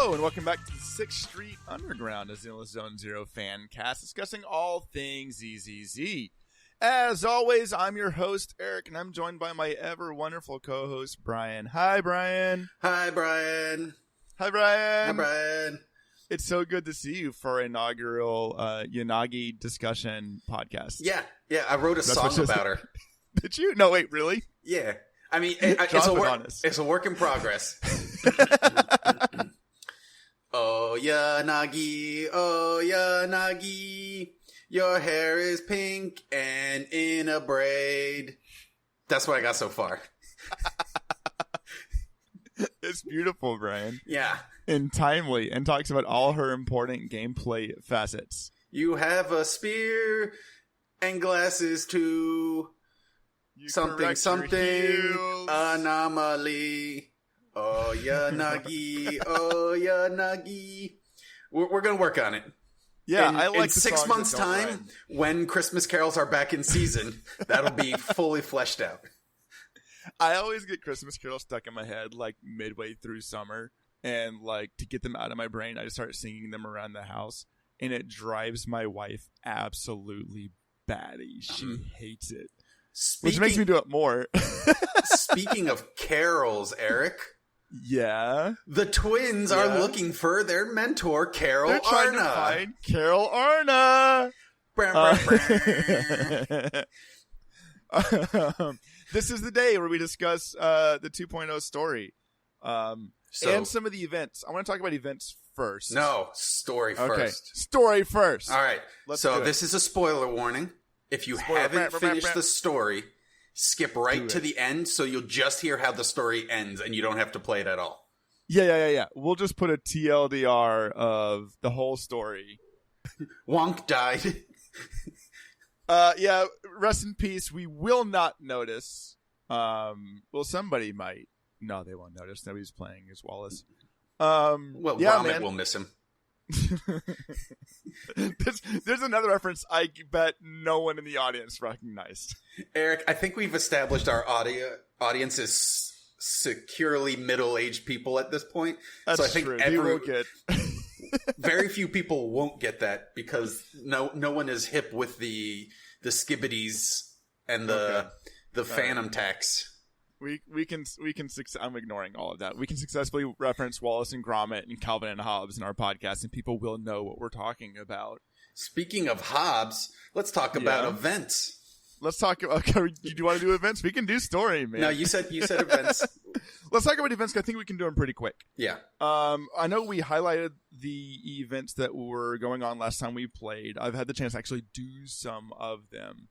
Hello, and welcome back to the 6th Street Underground, a Zenless Zone Zero fan cast discussing all things ZZZ. As always, I'm your host, Eric, and I'm joined by my ever-wonderful co-host, Brian. Hi, Brian. Hi, Brian. Hi, Brian. Hi, Brian. It's so good to see you for our inaugural Yanagi discussion podcast. Yeah, I wrote a song about her. Did you? No, wait, really? Yeah. I mean, it's a work in progress. Oh, Yanagi, your hair is pink and in a braid. That's what I got so far. It's beautiful, Brian. Yeah. And timely, and talks about all her important gameplay facets. You have a spear and glasses too. You something anomaly. Oh, Yanagi, We're going to work on it. Yeah, I like in 6 months' time, when Christmas carols are back in season, that'll be fully fleshed out. I always get Christmas carols stuck in my head, like, midway through summer. And, like, to get them out of my brain, I just start singing them around the house. And it drives my wife absolutely batty. She hates it. Which makes me do it more. Speaking of carols, Eric. Yeah? The twins are looking for their mentor, Carol Arna. They're trying to find Carol Arna. This is the day where we discuss the 2.0 story. And some of the events. I want to talk about events first. No, story first. Okay, story first. All right. This is a spoiler warning. If you haven't finished the story, skip right to the end so you'll just hear how the story ends and you don't have to play it at all. Yeah. We'll just put a TLDR of the whole story. Wonk died. Yeah, rest in peace. We will not notice. Well, somebody might. No, they won't notice. Nobody's playing as Wallace. Gromit will miss him. There's another reference I bet no one in the audience recognized. Eric, I think we've established our audience is securely middle-aged people at this point. That's so I think true. Very few people won't get that because no one is hip with the skibbities and the phantom tax. We can I'm ignoring all of that. We can successfully reference Wallace and Gromit and Calvin and Hobbes in our podcast, and people will know what we're talking about. Speaking of Hobbes, let's talk about events. Let's talk. Okay, do you want to do events? We can do story, man. No, you said events. Let's talk about events. 'Cause I think we can do them pretty quick. Yeah. I know we highlighted the events that were going on last time we played. I've had the chance to actually do some of them.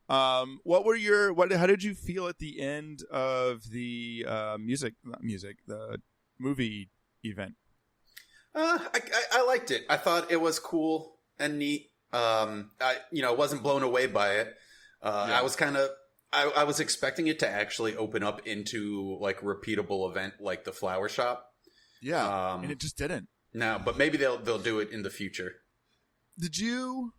How did you feel at the end of the the movie event? I liked it. I thought it was cool and neat. I wasn't blown away by it. I was I was expecting it to actually open up into like a repeatable event like the flower shop. Yeah. And it just didn't. No, but maybe they'll do it in the future. Did you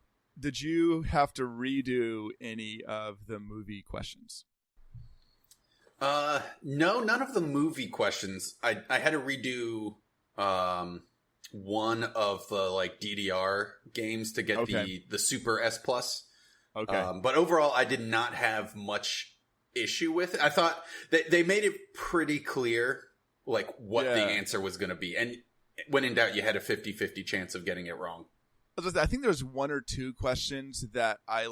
have to redo any of the movie questions? No, none of the movie questions. I had to redo one of the like DDR games to get the Super S Plus. Okay. But overall, I did not have much issue with it. I thought that they made it pretty clear like what the answer was going to be. And when in doubt, you had a 50-50 chance of getting it wrong. I think there was one or two questions that I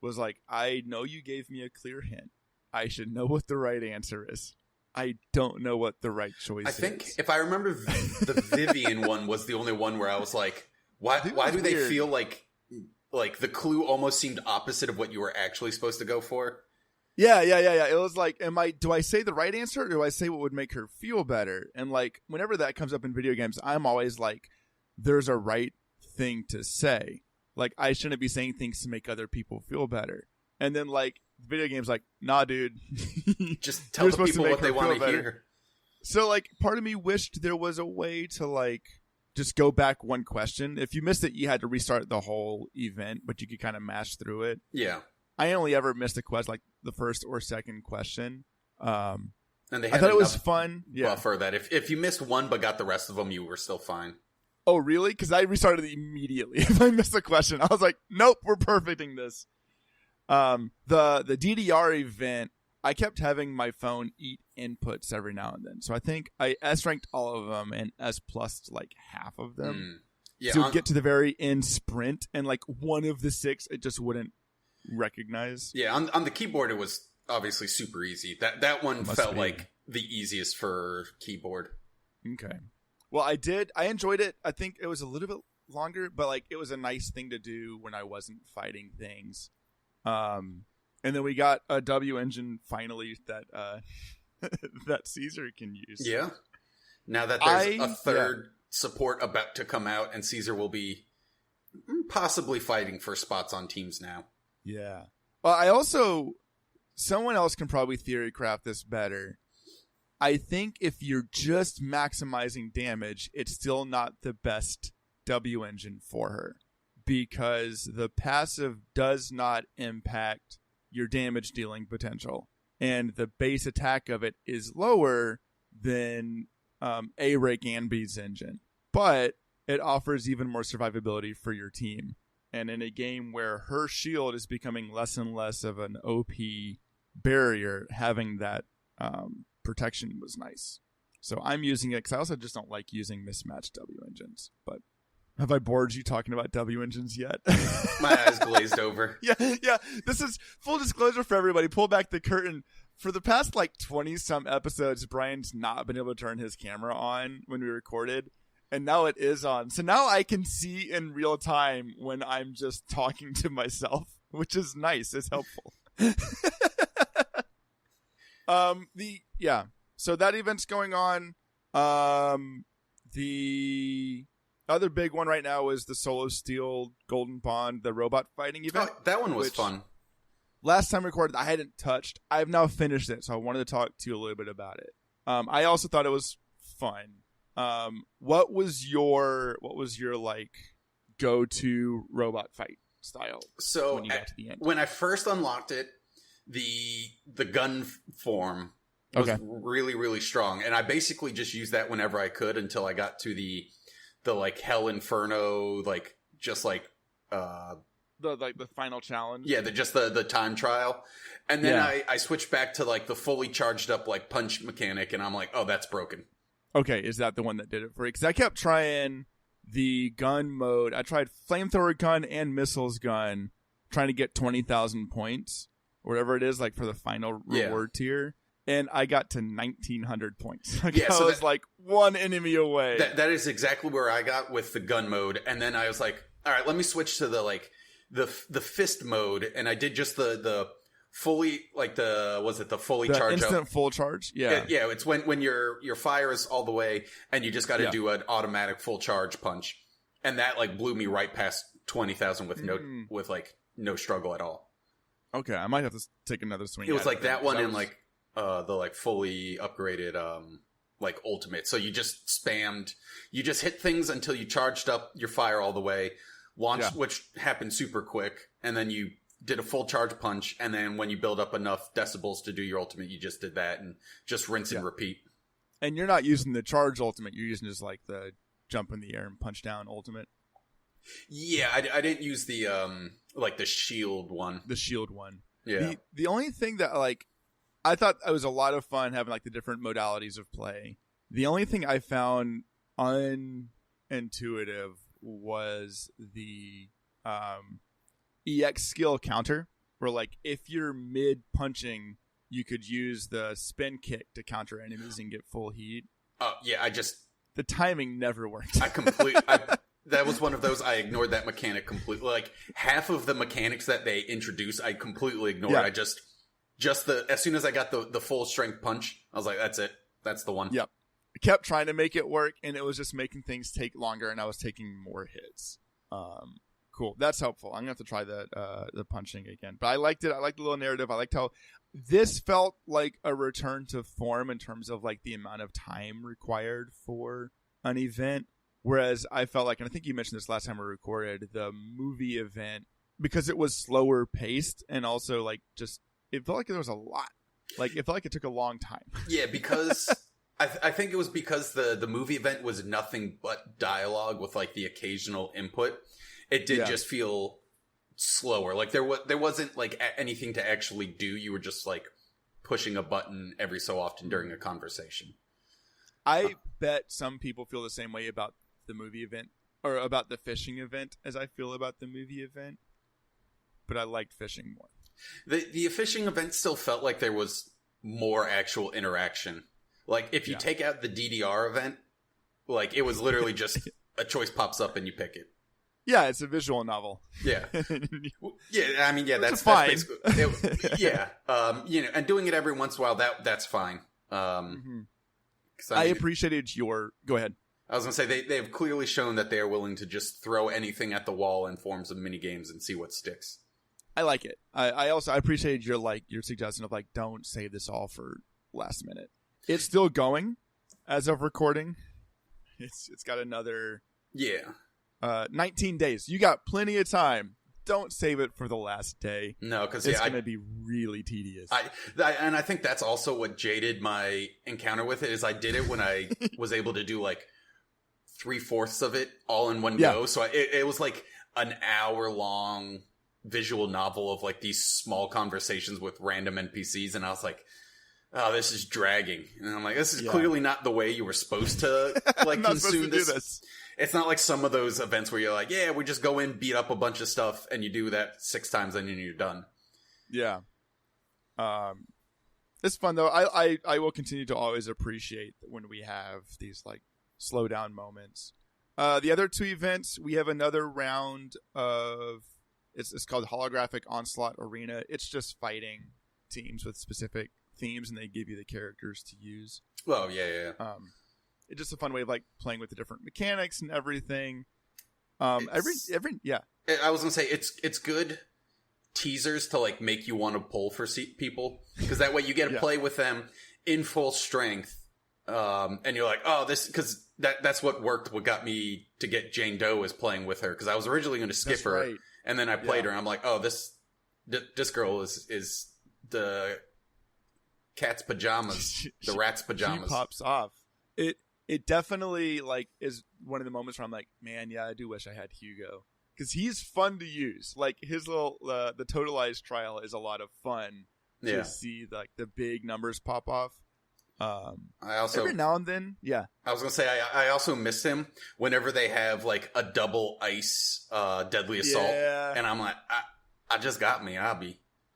was like, I know you gave me a clear hint. I should know what the right answer is. I don't know what the right choice is. I think if I remember, the Vivian one was the only one where I was like, why do they feel like the clue almost seemed opposite of what you were actually supposed to go for? Yeah. It was like, do I say the right answer or do I say what would make her feel better? And like, whenever that comes up in video games, I'm always like, there's a right thing to say. Like, I shouldn't be saying things to make other people feel better. And then like video games like, nah, dude, just tell the people what they want to hear. So like part of me wished there was a way to like just go back one question. If you missed it, you had to restart the whole event, but you could kind of mash through it. Yeah. I only ever missed a quest like the first or second question. And they I had thought it was fun. Yeah. buffer that if you missed one but got the rest of them, you were still fine. Oh, really? Because I restarted immediately. If I missed a question, I was like, nope, we're perfecting this. The DDR event, I kept having my phone eat inputs every now and then. So I think I S ranked all of them and S plussed like half of them. Yeah, to get to the very end sprint, and like one of the 6 it just wouldn't recognize. Yeah, on the keyboard it was obviously super easy. That one felt like the easiest for keyboard. Okay. Well, I enjoyed it. I think it was a little bit longer, but like it was a nice thing to do when I wasn't fighting things. And then we got a W engine finally that that Caesar can use. Yeah. Now that there's a third support about to come out, and Caesar will be possibly fighting for spots on teams now. Yeah. Well, someone else can probably theory craft this better. I think if you're just maximizing damage, it's still not the best W engine for her, because the passive does not impact your damage dealing potential, and the base attack of it is lower than A-Rake and B's engine, but it offers even more survivability for your team. And in a game where her shield is becoming less and less of an OP barrier, having that protection was nice. So I'm using it because I also just don't like using mismatched W engines. But have I bored you talking about W engines yet? My eyes glazed over. Yeah. This is full disclosure for everybody. Pull back the curtain. For the past like 20-some episodes, Brian's not been able to turn his camera on when we recorded. And now it is on. So now I can see in real time when I'm just talking to myself, which is nice. It's helpful. So that event's going on. The other big one right now is the Solo Steel Golden Bond, the robot fighting event. Oh, that one was fun. Last time recorded, I hadn't touched. I've now finished it, so I wanted to talk to you a little bit about it. I also thought it was fun. What was your like go-to robot fight style? So when you got to the end? When I first unlocked it, the gun form was really, really strong, and I basically just used that whenever I could until I got to the like Hell Inferno, like just like the final challenge. Yeah, the time trial, and then I switched back to like the fully charged up like punch mechanic, and I'm like, oh, that's broken. Okay, is that the one that did it for you? Because I kept trying the gun mode. I tried flamethrower gun and missiles gun, trying to get 20,000 points, or whatever it is, like for the final reward tier. And I got to 1,900 points. I was like one enemy away. That is exactly where I got with the gun mode. And then I was like, all right, let me switch to the fist mode. And I did just the fully, like the fully charge instant up. Full charge? Yeah. Yeah, it's when your fire is all the way and you just got to do an automatic full charge punch. And that like blew me right past 20,000 with like no struggle at all. Okay, I might have to take another swing. It was like that one and like the like fully upgraded like ultimate. So you just hit things until you charged up your fire all the way, launched, which happened super quick, and then you did a full charge punch, and then when you build up enough decibels to do your ultimate, you just did that and just rinse and repeat. And you're not using the charge ultimate, you're using just like the jump in the air and punch down ultimate. Yeah, I didn't use the like the shield one. The shield one. Yeah. The only thing that like I thought it was a lot of fun having like the different modalities of play. The only thing I found unintuitive was the EX skill counter, where like if you're mid punching, you could use the spin kick to counter enemies and get full heat. Oh yeah, the timing never worked. That was one of those, I ignored that mechanic completely. Like half of the mechanics that they introduced, I completely ignored. Yeah. I just as soon as I got the full strength punch, I was like, that's it. That's the one. Yep. I kept trying to make it work, and it was just making things take longer, and I was taking more hits. Cool. That's helpful. I'm going to have to try the punching again. But I liked it. I liked the little narrative. I liked how this felt like a return to form in terms of like the amount of time required for an event. Whereas I felt like, and I think you mentioned this last time we recorded, the movie event, because it was slower paced and also like just, it felt like there was a lot Like, it felt like it took a long time. Yeah, because I think it was because the movie event was nothing but dialogue with like the occasional input. It did just feel slower. Like there wasn't like anything to actually do. You were just like pushing a button every so often during a conversation. I bet some people feel the same way about the movie event or about the fishing event as I feel about the movie event. But I liked fishing more. The fishing event still felt like there was more actual interaction. Like, if you take out the DDR event, like, it was literally just a choice pops up and you pick it. Yeah, it's a visual novel. Yeah. Yeah, I mean, yeah, that's fine. That's basically, yeah. You know, and doing it every once in a while, that's fine. I appreciated your... Go ahead. I was going to say, they have clearly shown that they are willing to just throw anything at the wall in forms of mini-games and see what sticks. I like it. I also appreciated your suggestion of, like, don't save this all for last minute. It's still going as of recording. It's got another 19 days. You got plenty of time. Don't save it for the last day. No, because it's going to be really tedious. And I think that's also what jaded my encounter with it. Is I did it when I was able to do like 3/4 of it all in one go. So it was like an hour long visual novel of like these small conversations with random NPCs, and I was like, oh, this is dragging. And I'm like, this is clearly not the way you were supposed to like consume this. It's not like some of those events where you're like, yeah, we just go in, beat up a bunch of stuff, and you do that 6 times, and then you're done. Yeah. It's fun though. I will continue to always appreciate when we have these like slow down moments. The other 2 events, we have another round of it's called Holographic Onslaught Arena. It's just fighting teams with specific themes, and they give you the characters to use. Oh, yeah. It's just a fun way of like playing with the different mechanics and everything. I was gonna say it's good teasers to like make you want to pull for people, because that way you get to play with them in full strength, and you're like, oh, this, because that's what worked. What got me to get Jane Doe is playing with her, because I was originally going to skip her, right. And then I played her, and I'm like, oh, this girl is the cat's pajamas, the rat's pajamas. She pops off. It definitely like is one of the moments where I'm like, man, yeah, I do wish I had Hugo, because he's fun to use. Like his little the totalized trial is a lot of fun to see like the big numbers pop off. I also every now and then, I was gonna say I also miss him whenever they have like a double ice deadly assault, and I'm like, I just got me, I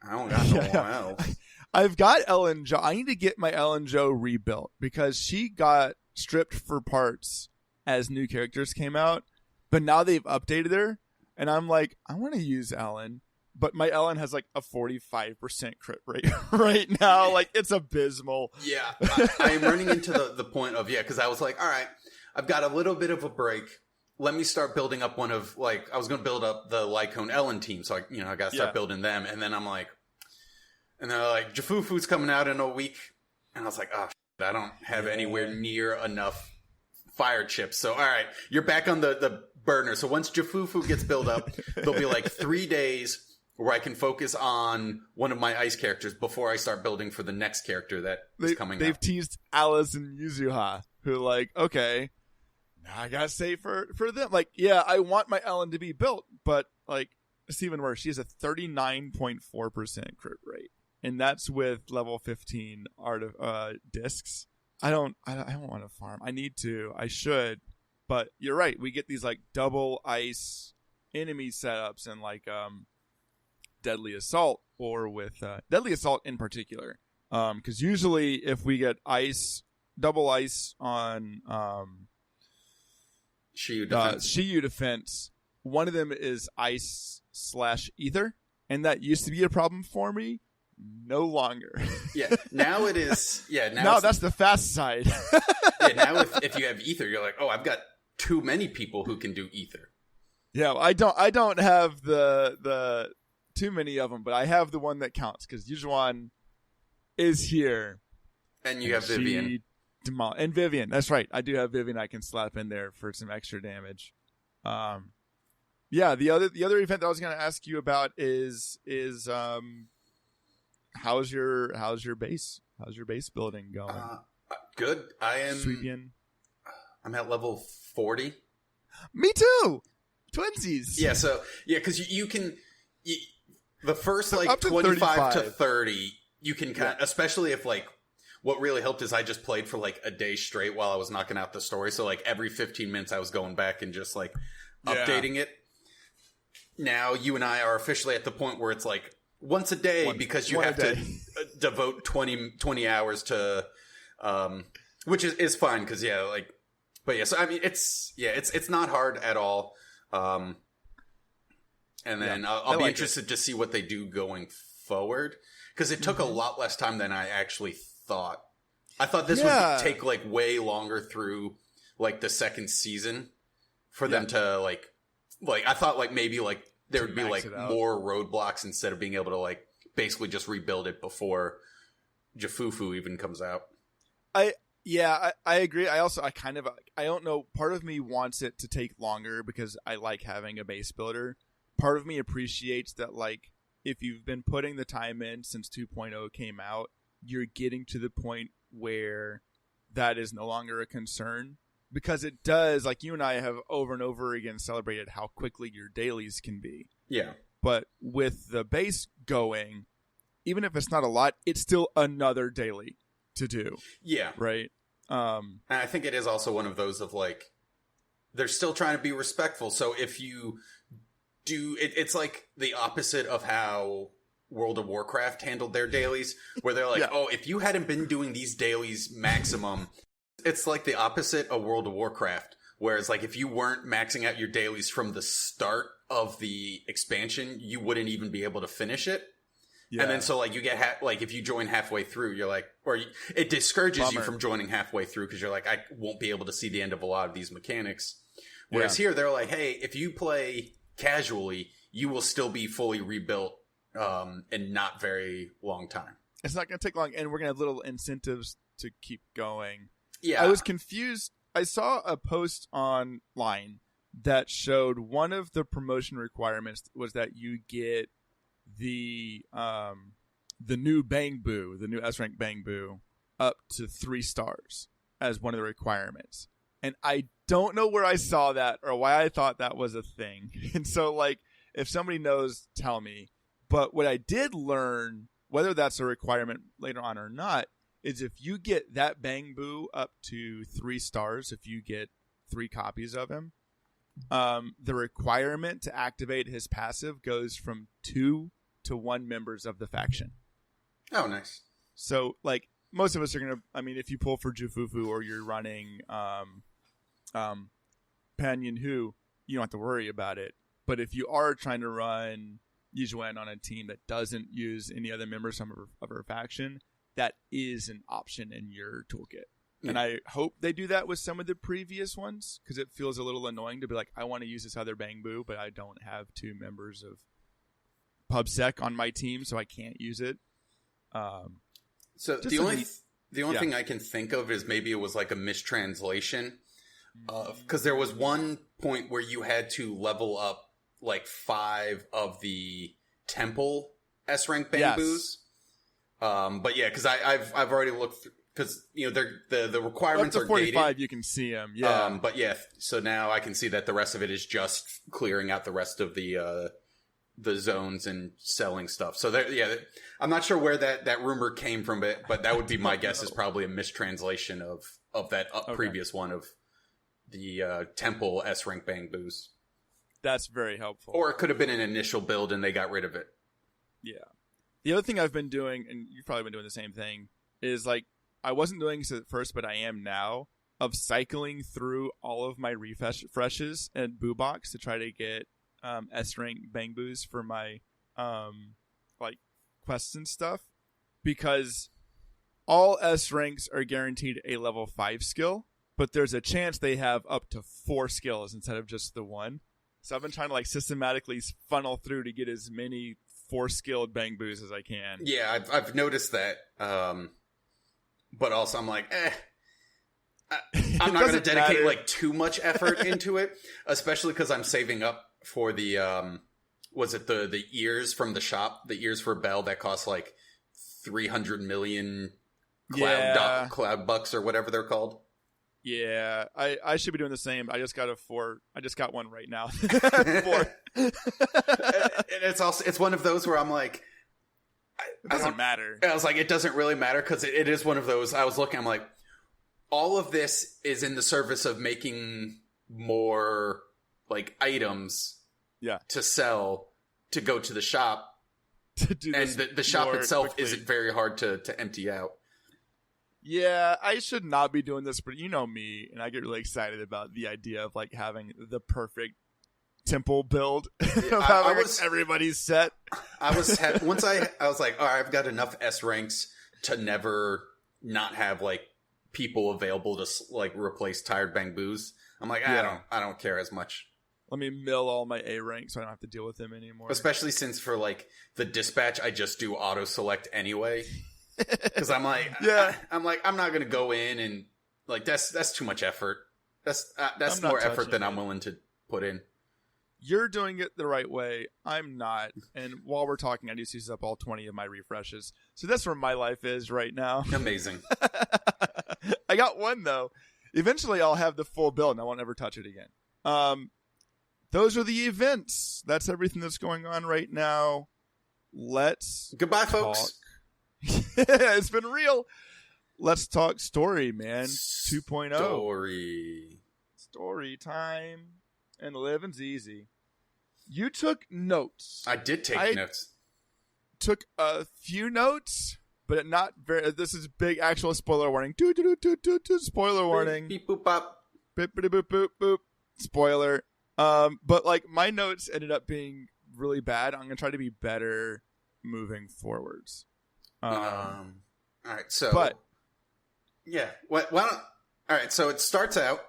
don't got no one else. I've got Ellen Jo. I need to get my Ellen Jo rebuilt, because she got stripped for parts as new characters came out, but now they've updated her, and I'm like, I want to use Ellen, but my Ellen has like a 45% crit rate right now. Like, it's abysmal. Yeah, I am running into the point of, because I was like, all right, I've got a little bit of a break. Let me start building up one of, like, I was going to build up the Lycone Ellen team, so I got to start building them, and then I'm like, and they're like, Jafufu's coming out in a week, and I was like, oh, I don't have anywhere near enough fire chips. So, all right, you're back on the burner. So once Jafufu gets built up, there'll be like 3 days where I can focus on one of my ice characters before I start building for the next character that is coming They've out. teased Alice and Yuzuha, who like, okay, now I gotta save for them. Like, yeah, I want my Ellen to be built, but like, it's even worse. She has a 39.4% crit rate. And that's with level 15 discs. I don't want to farm. I need to. I should. But you're right. We get these like double ice enemy setups and like Deadly Assault, or with Deadly Assault in particular. Because usually if we get double ice on Shiyu defense, one of them is ice/ether. And that used to be a problem for me. No longer. Now it is. Now that's the fast side. Now if you have ether, you're like, oh, I've got too many people who can do ether. Yeah, I don't have the too many of them, but I have the one that counts, because Yujuan is here, and you have Vivian and Vivian. That's right. I do have Vivian. I can slap in there for some extra damage. The other event that I was going to ask you about is how's your base? How's your base building going? Good. Sweepian. I'm at level 40. Me too. Twinsies. Yeah. So because you can the first So like up to 25 to 35. 30, you can kind of, especially if like what really helped is I just played for like a day straight while I was knocking out the story. So like every 15 minutes I was going back and just like updating it. Now you and I are officially at the point where it's like once a day because you have to devote 20 hours to, which is fine because but yeah, so I mean it's not hard at all. And then I'll be interested to see what they do going forward because it took a lot less time than I actually thought. I thought this would take like way longer through like the second season for them to like I thought like maybe like there would be like more roadblocks instead of being able to like basically just rebuild it before Jafufu even comes out. I agree. I don't know. Part of me wants it to take longer because I like having a base builder. Part of me appreciates that, like, if you've been putting the time in since 2.0 came out, you're getting to the point where that is no longer a concern. Because it does, like you and I have over and over again celebrated how quickly your dailies can be. Yeah. But with the base going, even if it's not a lot, it's still another daily to do. Yeah. Right? And I think it is also one of those of like, they're still trying to be respectful. So if you do, it's like the opposite of how World of Warcraft handled their dailies, where they're like, oh, if you hadn't been doing these dailies maximum, it's like the opposite of World of Warcraft, whereas like if you weren't maxing out your dailies from the start of the expansion, you wouldn't even be able to finish it. Yeah. And then so like you get like if you join halfway through, you're like, it discourages you from joining halfway through because you're like, I won't be able to see the end of a lot of these mechanics. Whereas here they're like, hey, if you play casually, you will still be fully rebuilt in not very long time. It's not going to take long, and we're going to have little incentives to keep going. Yeah. I was confused. I saw a post online that showed one of the promotion requirements was that you get the new Bang Boo, the new S rank Bang Boo, up to 3 stars as one of the requirements. And I don't know where I saw that or why I thought that was a thing. And so, like, if somebody knows, tell me. But what I did learn, whether that's a requirement later on or not, is if you get that Bang Boo up to 3 stars, if you get 3 copies of him, the requirement to activate his passive goes from 2 to 1 members of the faction. Oh, nice. So, like, most of us are going to, I mean, if you pull for Jufufu or you're running Panyan Hu, you don't have to worry about it. But if you are trying to run Yizhuan on a team that doesn't use any other members of her faction, that is an option in your toolkit. Yeah. And I hope they do that with some of the previous ones because it feels a little annoying to be like, I want to use this other Bang Boo, but I don't have 2 members of PubSec on my team, so I can't use it. So the only thing I can think of is maybe it was like a mistranslation because there was one point where you had to level up like 5 of the temple S rank Bang Boos. But yeah, because I've already looked because you know the requirements up to 45 are gated. You can see them. Yeah. But yeah, so now I can see that the rest of it is just clearing out the rest of the zones and selling stuff. So I'm not sure where that rumor came from, but that would be my guess is probably a mistranslation of that previous one of the temple S rank Bang Boos. That's very helpful. Or it could have been an initial build and they got rid of it. Yeah. The other thing I've been doing, and you've probably been doing the same thing, is like I wasn't doing this at first, but I am now, of cycling through all of my refreshes and Boo Box to try to get S rank Bang Boos for my like quests and stuff, because all S ranks are guaranteed a level 5 skill, but there's a chance they have up to 4 skills instead of just the 1. So I've been trying to like systematically funnel through to get as many 4-skilled Bang Boos as I can. Yeah, I've noticed that. But also I'm like, I'm not going to dedicate like too much effort into it, especially because I'm saving up for the was it the ears from the shop, the ears for Bell that cost like 300 million cloud bucks or whatever they're called. Yeah, I should be doing the same. I just got one right now. 4. And it's one of those where I'm like, it doesn't matter. I was like, it doesn't really matter because it is one of those. I was looking, I'm like, all of this is in the service of making more like items to sell to go to the shop. To do and this the shop itself quickly. isn't very hard to empty out. Yeah, I should not be doing this, but you know me, and I get really excited about the idea of like having the perfect temple build of having everybody's set. I was like, all right, I've got enough S ranks to never not have like people available to like replace tired bamboos. I'm like, I don't care as much. Let me mill all my A rank so I don't have to deal with them anymore. Especially since for like the dispatch, I just do auto select anyway. Because I'm like, I'm not gonna go in and like that's too much effort. That's more effort than I'm willing to put in. You're doing it the right way. I'm not. And while we're talking, I just used up all 20 of my refreshes. So that's where my life is right now. Amazing. I got one though. Eventually, I'll have the full build, and I won't ever touch it again. Those are the events. That's everything that's going on right now. Goodbye, folks. It's been real. Let's talk story, man. 2.0. Story time. And living's easy. You took notes. I did take notes. Took a few notes, but not very. This is big actual spoiler warning. Spoiler warning. Beep, boop, bop. Beep, boop, boop, boop. Spoiler. But like my notes ended up being really bad. I'm going to try to be better moving forwards. All right, so yeah, why don't? All right, so it starts out.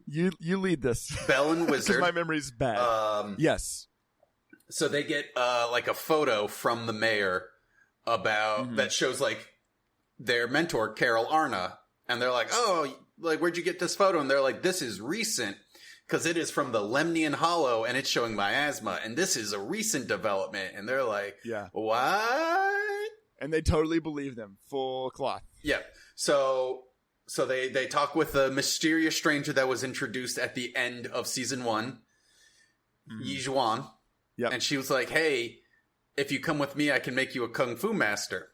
You lead this. Belle and Wizard. Because my memory's bad. Yes. So they get like a photo from the mayor about that shows like their mentor Carol Arna, and they're like, "Oh, like where'd you get this photo?" And they're like, "This is recent." Because it is from the Lemnian Hollow, and it's showing miasma, and this is a recent development. And they're like, what? And they totally believe them. Full cloth. Yeah. So they talk with a mysterious stranger that was introduced at the end of season 1, Yi Zhuan. Yep. And she was like, hey, if you come with me, I can make you a kung fu master.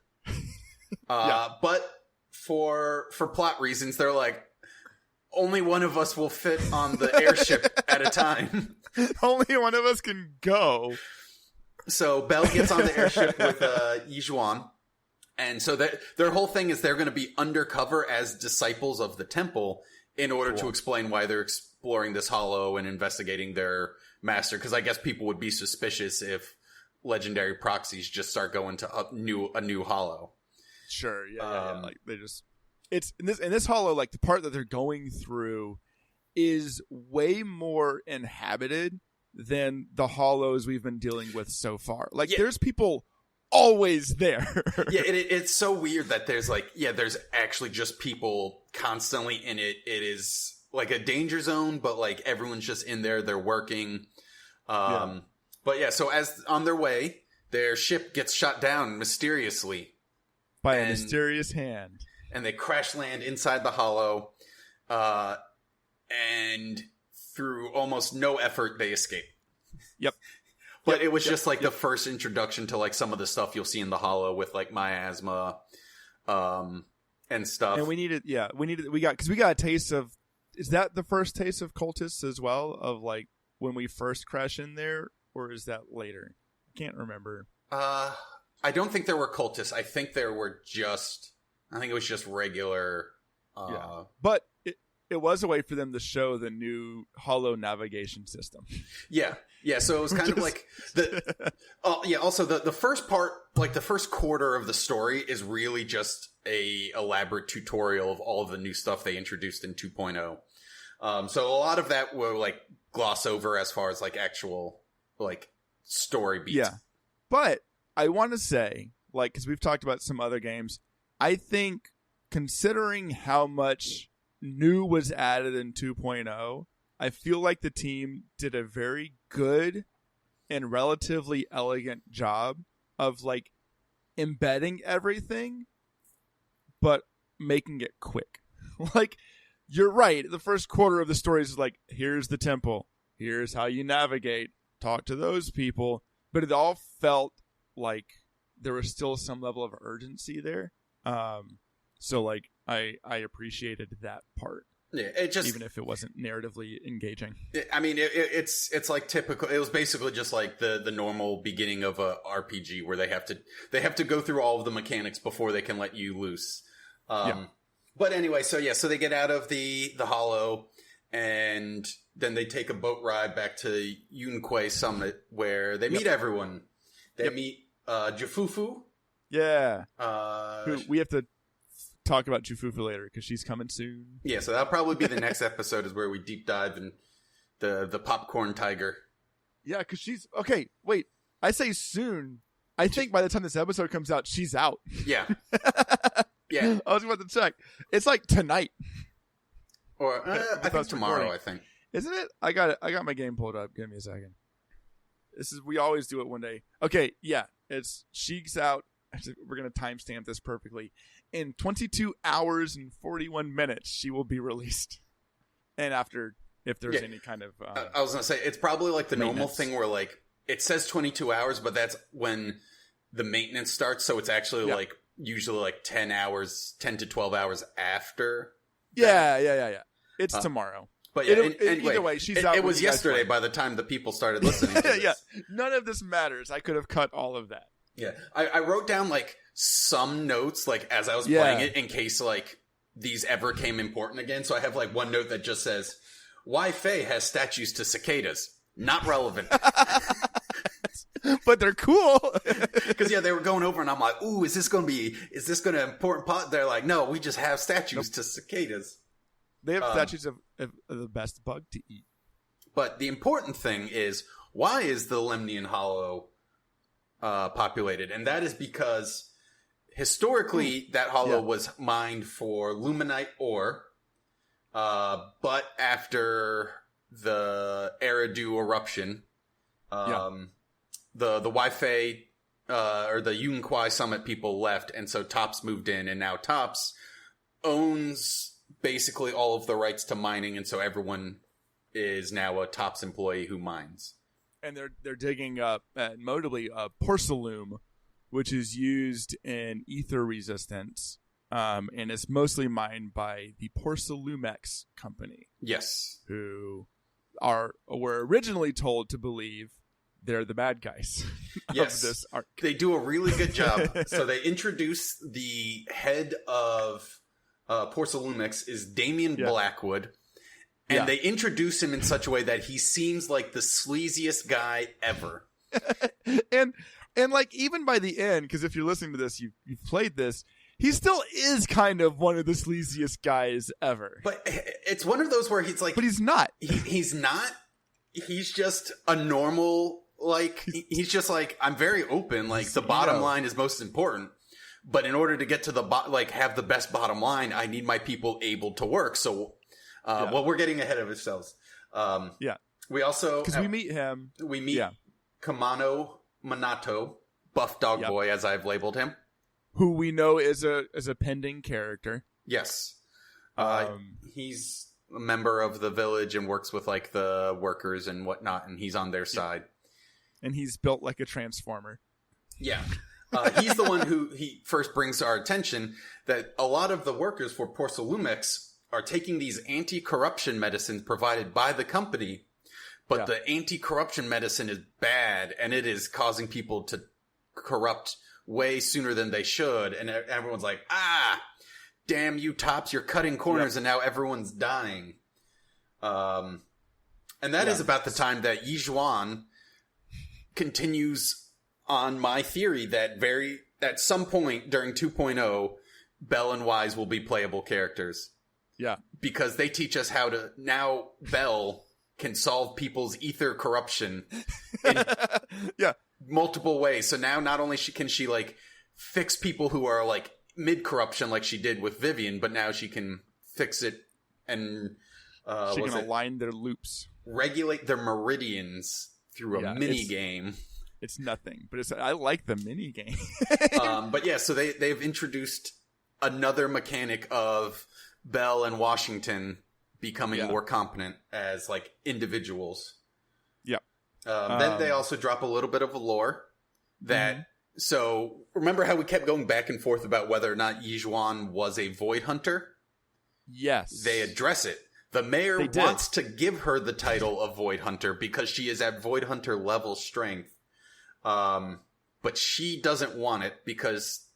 But for plot reasons, they're like, only one of us will fit on the airship at a time. Only one of us can go. So Belle gets on the airship with Yi Zhuan. And so their whole thing is they're going to be undercover as disciples of the temple in order to explain why they're exploring this hollow and investigating their master. Because I guess people would be suspicious if legendary proxies just start going to a new hollow. Sure, yeah. Like they just it's in this hollow, like the part that they're going through is way more inhabited than the hollows we've been dealing with so far. Like there's people always there. It's so weird that there's there's actually just people constantly in it. It is like a danger zone, but like everyone's just in there. They're working. But so as on their way, their ship gets shot down mysteriously by a mysterious hand, and they crash land inside the hollow. And through almost no effort, they escape. Yep. But it was just like the first introduction to like some of the stuff you'll see in the hollow with like miasma, and stuff. And we got a taste of, is that the first taste of cultists as well? Of like when we first crash in there, or is that later? I can't remember. I don't think there were cultists. I think it was just regular. But it was a way for them to show the new hollow navigation system. Yeah. So it was kind of like also the first part, like the first quarter of the story is really just a elaborate tutorial of all of the new stuff they introduced in 2.0. So a lot of that will like gloss over as far as like actual like story beats. Yeah. But I want to say, like, because we've talked about some other games, I think considering how much new was added in 2.0, I feel like the team did a very good and relatively elegant job of like embedding everything, but making it quick. Like, you're right. The first quarter of the story is like, here's the temple. Here's how you navigate. Talk to those people. But it all felt like there was still some level of urgency there. So, like, I appreciated that part. Yeah, it just, even if it wasn't narratively engaging. I mean, it's like typical. It was basically just like the normal beginning of a RPG where they have to go through all of the mechanics before they can let you loose. But anyway, so they get out of the Hollow, and then they take a boat ride back to Yunquay Summit where they meet everyone. They meet Jufufu. Yeah. We have to talk about Jufufu later because she's coming soon. Yeah, so that'll probably be the next episode is where we deep dive in the popcorn tiger. Yeah, because she's... Okay, wait. I say soon. I think by the time this episode comes out, she's out. Yeah. Yeah. I was about to check. It's like tonight. Or I think tomorrow, recording. I think. Isn't it? I got my game pulled up. Give me a second. We always do it one day. Okay, yeah. She's out. We're going to timestamp this perfectly. In 22 hours and 41 minutes, she will be released. And after, if there's any kind of... I was going to say, it's probably like the normal thing where like, it says 22 hours, but that's when the maintenance starts. So it's actually like, usually like 10 to 12 hours after. Yeah. It's tomorrow. But either way, she's out. It was yesterday by the time the people started listening to this. Yeah, none of this matters. I could have cut all of that. Yeah, I wrote down like some notes like as I was playing it in case like these ever came important again. So I have like one note that just says, "Why Faye has statues to cicadas? Not relevant." But they're cool. Because they were going over and I'm like, "Ooh, is this going to important pot?" They're like, "No, we just have statues to cicadas." They have statues of the best bug to eat. But the important thing is, why is the Lemnian Hollow populated? And that is because historically that hollow was mined for luminite ore, but after the Eridu eruption, the Wi-Fi or the Yunquay Summit people left, and so Tops moved in, and now Tops owns basically all of the rights to mining, and so everyone is now a Tops employee who mines. And they're digging up, notably, porcelain, which is used in ether resistance, and it's mostly mined by the Porcelumex company. Yes, who were originally told to believe they're the bad guys. Yes, of this arc. They do a really good job. So they introduce the head of Porcelumex is Damian Blackwood. And they introduce him in such a way that he seems like the sleaziest guy ever. and like even by the end, because if you're listening to this, you've played this, he still is kind of one of the sleaziest guys ever. But it's one of those where he's like... But he's not. He's not. He's just a normal... Like, he's just like, I'm very open. Like, the bottom line is most important. But in order to get to have the best bottom line, I need my people able to work. So... Well, we're getting ahead of ourselves. We also... Because we meet him. We meet Kamano Minato, Buff Dog Boy, as I've labeled him. Who we know is a pending character. Yes. He's a member of the village and works with, like, the workers and whatnot, and he's on their side. And he's built like a transformer. Yeah. He's the one who he first brings to our attention that a lot of the workers for Porcelumex are taking these anti-corruption medicines provided by the company, but the anti-corruption medicine is bad, and it is causing people to corrupt way sooner than they should. And everyone's like, damn you, Tops, you're cutting corners, and now everyone's dying. And that is about the time that Yijuan continues on my theory that at some point during 2.0, Bell and Wise will be playable characters. Yeah. Because they teach us how to... Now, Belle can solve people's ether corruption in multiple ways. So now not only can she, like, fix people who are, like, mid-corruption like she did with Vivian, but now she can fix it and... she can align their loops. Regulate their meridians through a mini-game. It's nothing, but I like the mini game. But yeah, so they've introduced another mechanic of Bell and Washington becoming more competent as like individuals. Yep. Then they also drop a little bit of a lore that. So remember how we kept going back and forth about whether or not Yijuan was a Void Hunter? Yes. They address it. The mayor wants to give her the title of Void Hunter because she is at Void Hunter level strength. But she doesn't want it because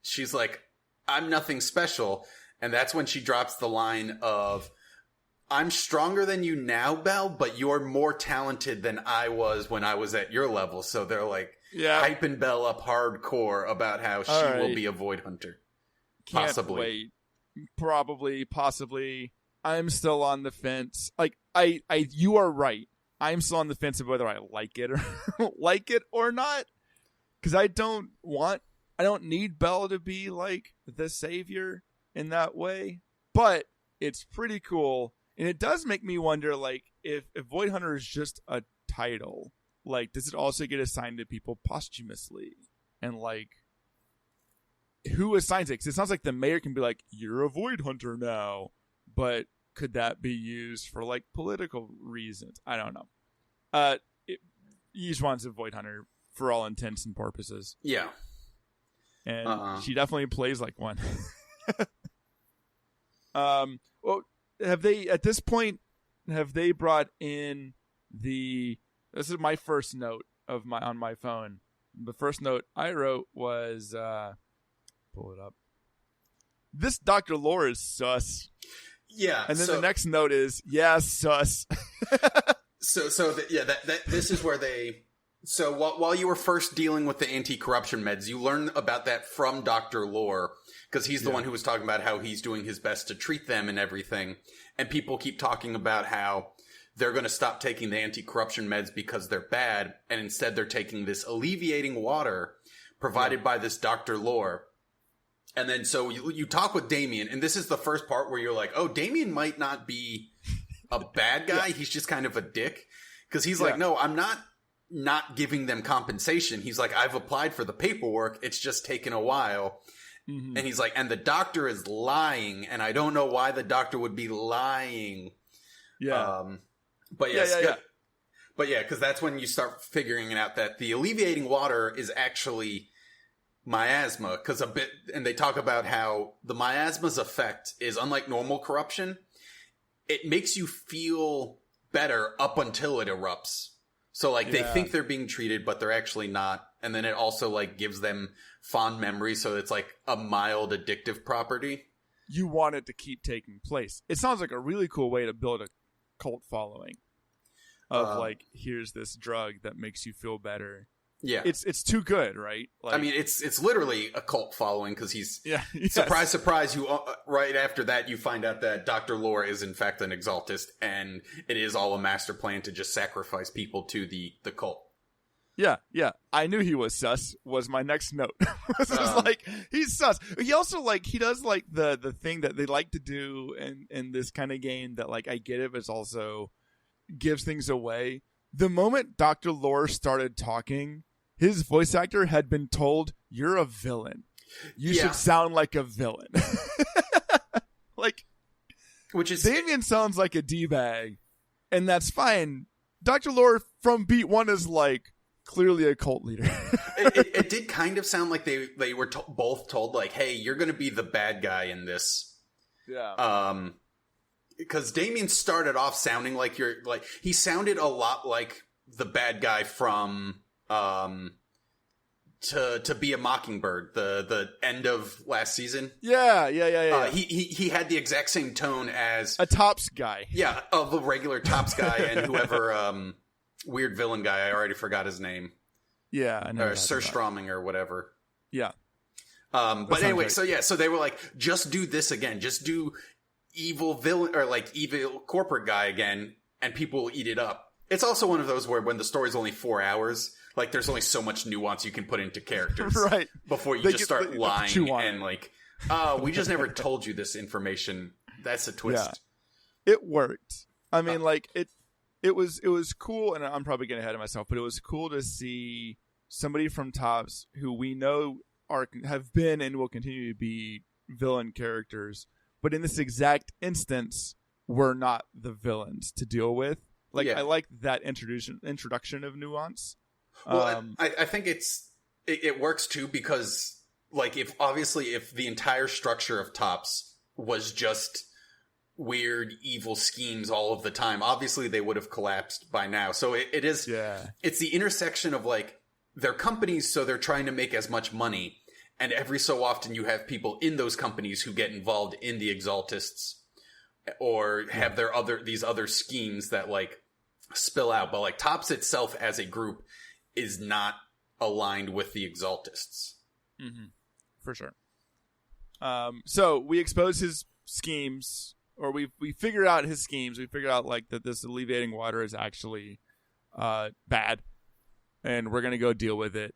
she's like, I'm nothing special. And that's when she drops the line of, I'm stronger than you now, Belle, but you're more talented than I was when I was at your level. So they're like hyping Belle up hardcore about how she will be a Void Hunter. Possibly. Wait. Probably, possibly. I'm still on the fence. Like, you are right. I'm still on the fence of whether I like it or not. Because I don't need Belle to be like the savior in that way. But it's pretty cool. And it does make me wonder, like, if Void Hunter is just a title, like, does it also get assigned to people posthumously? And, like, who assigns it? Because it sounds like the mayor can be like, you're a Void Hunter now. But could that be used for, like, political reasons? I don't know. Yijuan's a Void Hunter for all intents and purposes. Yeah. And she definitely plays like one. Well, have they, at this point, brought in this is my first note on my phone. The first note I wrote was, pull it up. This Dr. Lore is sus. Yeah. And then the next note is, yeah, sus. This is where they, so while you were first dealing with the anti-corruption meds, you learn about that from Dr. Lore, because he's the one who was talking about how he's doing his best to treat them and everything. And people keep talking about how they're going to stop taking the anti-corruption meds because they're bad, and instead they're taking this alleviating water provided by this Dr. Lore. And then so you talk with Damien, and this is the first part where you're like, oh, Damien might not be a bad guy. He's just kind of a dick. Because he's like, no, I'm not giving them compensation. He's like, I've applied for the paperwork. It's just taken a while. Mm-hmm. And he's like, and the doctor is lying, and I don't know why the doctor would be lying. Yeah. But yes, But yeah, because that's when you start figuring it out that the alleviating water is actually miasma. And they talk about how the miasma's effect is unlike normal corruption. It makes you feel better up until it erupts. So like they think they're being treated, but they're actually not. And then it also like gives them fond memories. So it's like a mild addictive property. You want it to keep taking place. It sounds like a really cool way to build a cult following of like, here's this drug that makes you feel better. Yeah. It's too good, right? Like, I mean, it's literally a cult following because he's surprise, surprise. You right after that, you find out that Dr. Lore is in fact an exaltist, and it is all a master plan to just sacrifice people to the cult. Yeah. I knew he was sus. Was my next note. This is like, he's sus. He also like, he does like the thing that they like to do in this kind of game that like I get it, but it's also gives things away. The moment Dr. Lore started talking, his voice actor had been told, "You're a villain. You should sound like a villain." Like, which is Damien sounds like a d-bag, and that's fine. Dr. Lore from beat one is like clearly a cult leader. it did kind of sound like they were both told like, "Hey, you're going to be the bad guy in this." Yeah. Because Damien started off sounding like he sounded a lot like the bad guy from to Be a Mockingbird, the end of last season. Yeah. He had the exact same tone as a Tops guy. Yeah, of a regular Tops guy and whoever weird villain guy. I already forgot his name. Yeah, I know. Or Sir Stroming or whatever. Yeah. But anyway, right. So they were like, just do this again. Just do evil villain or like evil corporate guy again, and people will eat it up. It's also one of those where when the story's only 4 hours, like there's only so much nuance you can put into characters, right? Before you just start lying and like, we just never told you this information. That's a twist. Yeah. It worked. I mean, like it was cool, and I'm probably getting ahead of myself, but it was cool to see somebody from Tops who we know have been and will continue to be villain characters, but in this exact instance, we're not the villains to deal with. Like, I like that introduction of nuance. Well, I think it works too, because like if the entire structure of Tops was just weird evil schemes all of the time, obviously they would have collapsed by now. So it's the intersection of like, they're companies, so they're trying to make as much money, and every so often you have people in those companies who get involved in the Exaltists or have these other schemes that like spill out. But like Tops itself as a group is not aligned with the Exaltists. Mm-hmm. For sure. So we expose his schemes, or we figure out his schemes. We figure out like that this alleviating water is actually bad, and we're gonna go deal with it.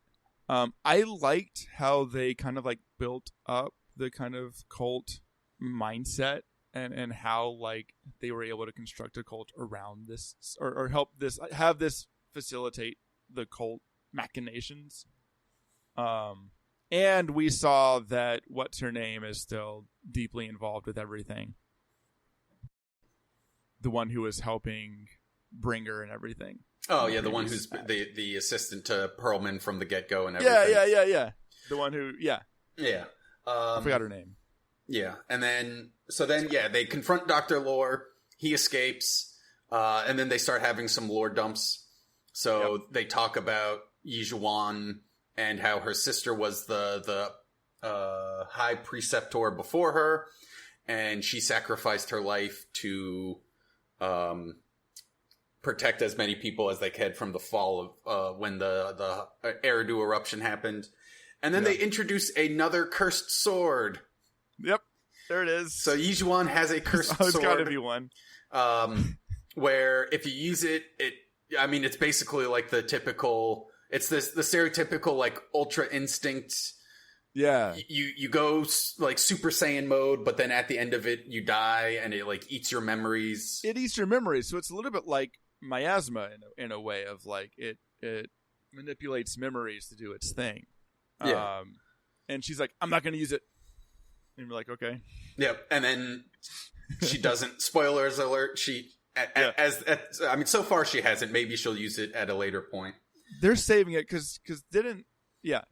I liked how they kind of like built up the kind of cult mindset, and how like they were able to construct a cult around this, or help have this facilitate the cult machinations. And we saw that what's her name is still deeply involved with everything. The one who was helping Bringer and everything. Oh yeah, the one who's the assistant to Perlman from the get-go and everything. Yeah. The one who, yeah. I forgot her name. Yeah, and then they confront Dr. Lore. He escapes, and then they start having some lore dumps. So they talk about Yijuan and how her sister was the high preceptor before her, and she sacrificed her life to protect as many people as they could from the fall of when the Eridu eruption happened. And then they introduce another cursed sword. Yep, there it is. So Yijuan has a cursed sword. It's got to be one. Where if you use it, it's basically like the typical. It's the stereotypical like ultra instinct. Yeah. You go like Super Saiyan mode, but then at the end of it you die, and it like eats your memories. It eats your memories, so it's a little bit like miasma in a way of like it manipulates memories to do its thing. Yeah. And she's like, I'm not going to use it. And we're like, okay. Yep. And then she doesn't. Spoilers alert. So far she hasn't. Maybe she'll use it at a later point. They're saving it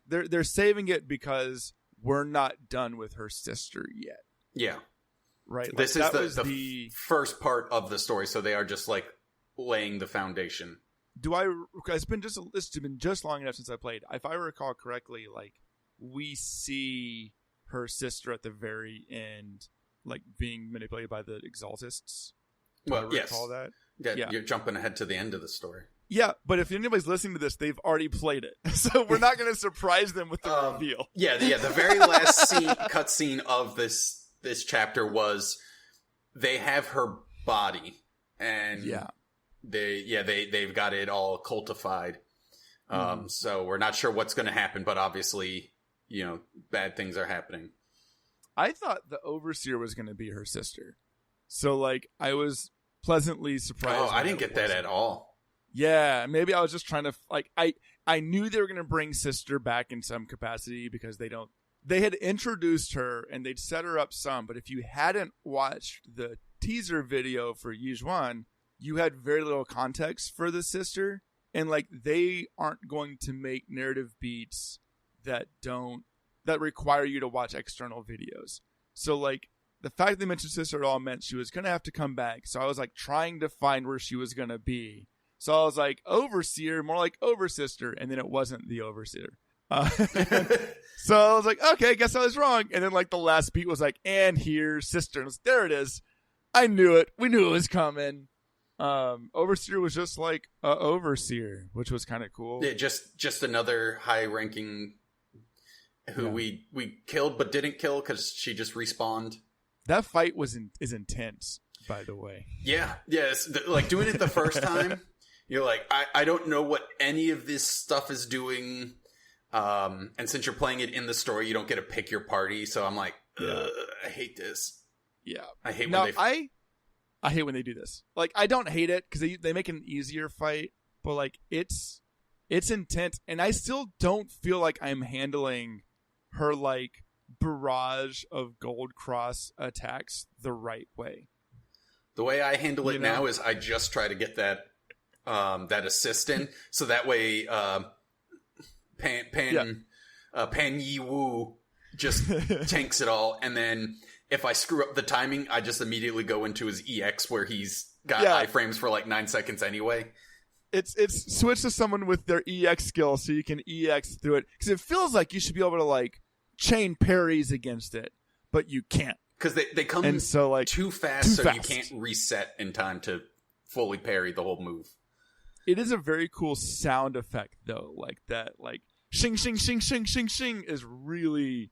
they're saving it because we're not done with her sister yet. Yeah. Right. This is the first part of the story, so they are just like laying the foundation. It's been just long enough since I played. If I recall correctly, like we see her sister at the very end, like being manipulated by the Exaltists. Well, yes. Recall that? Yeah, you're jumping ahead to the end of the story. Yeah, but if anybody's listening to this, they've already played it, so we're not going to surprise them with the reveal. Yeah. The very last cutscene of this chapter was they have her body, and they've got it all cultified. So we're not sure what's going to happen, but obviously, bad things are happening. I thought the Overseer was going to be her sister, so like I was pleasantly surprised. Oh, I didn't get that at all. Yeah, maybe I was just trying to like I knew they were going to bring sister back in some capacity because they had introduced her and they'd set her up some, but if you hadn't watched the teaser video for Yijuan, you had very little context for the sister, and like they aren't going to make narrative beats that require you to watch external videos. So like the fact they mentioned sister at all meant she was going to have to come back. So I was like trying to find where she was going to be. So I was like, Overseer, more like Oversister, and then it wasn't the Overseer. So I was like, okay, I guess I was wrong. And then like the last beat was like, and here's sister. And I was like, there it is. I knew it. We knew it was coming. Overseer was just like Overseer, which was kind of cool. Yeah, just another high-ranking who we killed but didn't kill because she just respawned. That fight is intense, by the way. Yeah. Like doing it the first time. You're like, I don't know what any of this stuff is doing. And since you're playing it in the story, you don't get to pick your party. So I'm like, I hate this. Yeah. I hate when they do this. Like, I don't hate it because they make an easier fight, but like it's It's intense, and I still don't feel like I'm handling her like barrage of Gold Cross attacks the right way. The way I handle it now is I just try to get that assist in, so that way Pan Yi Wu just tanks it all, and then if I screw up the timing, I just immediately go into his EX where he's got iframes for like 9 seconds anyway. It's switch to someone with their EX skill so you can EX through it, because it feels like you should be able to like chain parries against it, but you can't, because they come and so, like, too fast, so you can't reset in time to fully parry the whole move. It is a very cool sound effect though, like that, like shing shing shing shing shing shing is really.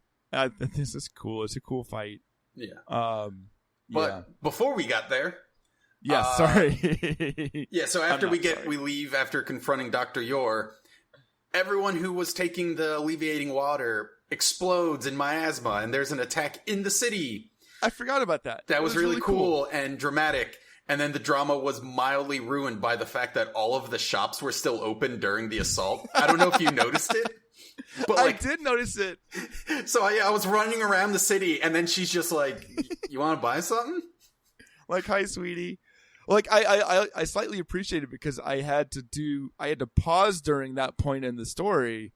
This is cool. It's a cool fight. Yeah. But before we got there. Yeah, sorry. Yeah, so after we leave after confronting Dr. Yor, everyone who was taking the alleviating water explodes in miasma, and there's an attack in the city. I forgot about that. That was really cool and dramatic. And then the drama was mildly ruined by the fact that all of the shops were still open during the assault. I don't know if you noticed it. But I did notice it. So I was running around the city, and then she's just like, "You want to buy something?" Like, "Hi, sweetie." Like, I slightly appreciate it because I had to pause during that point in the story,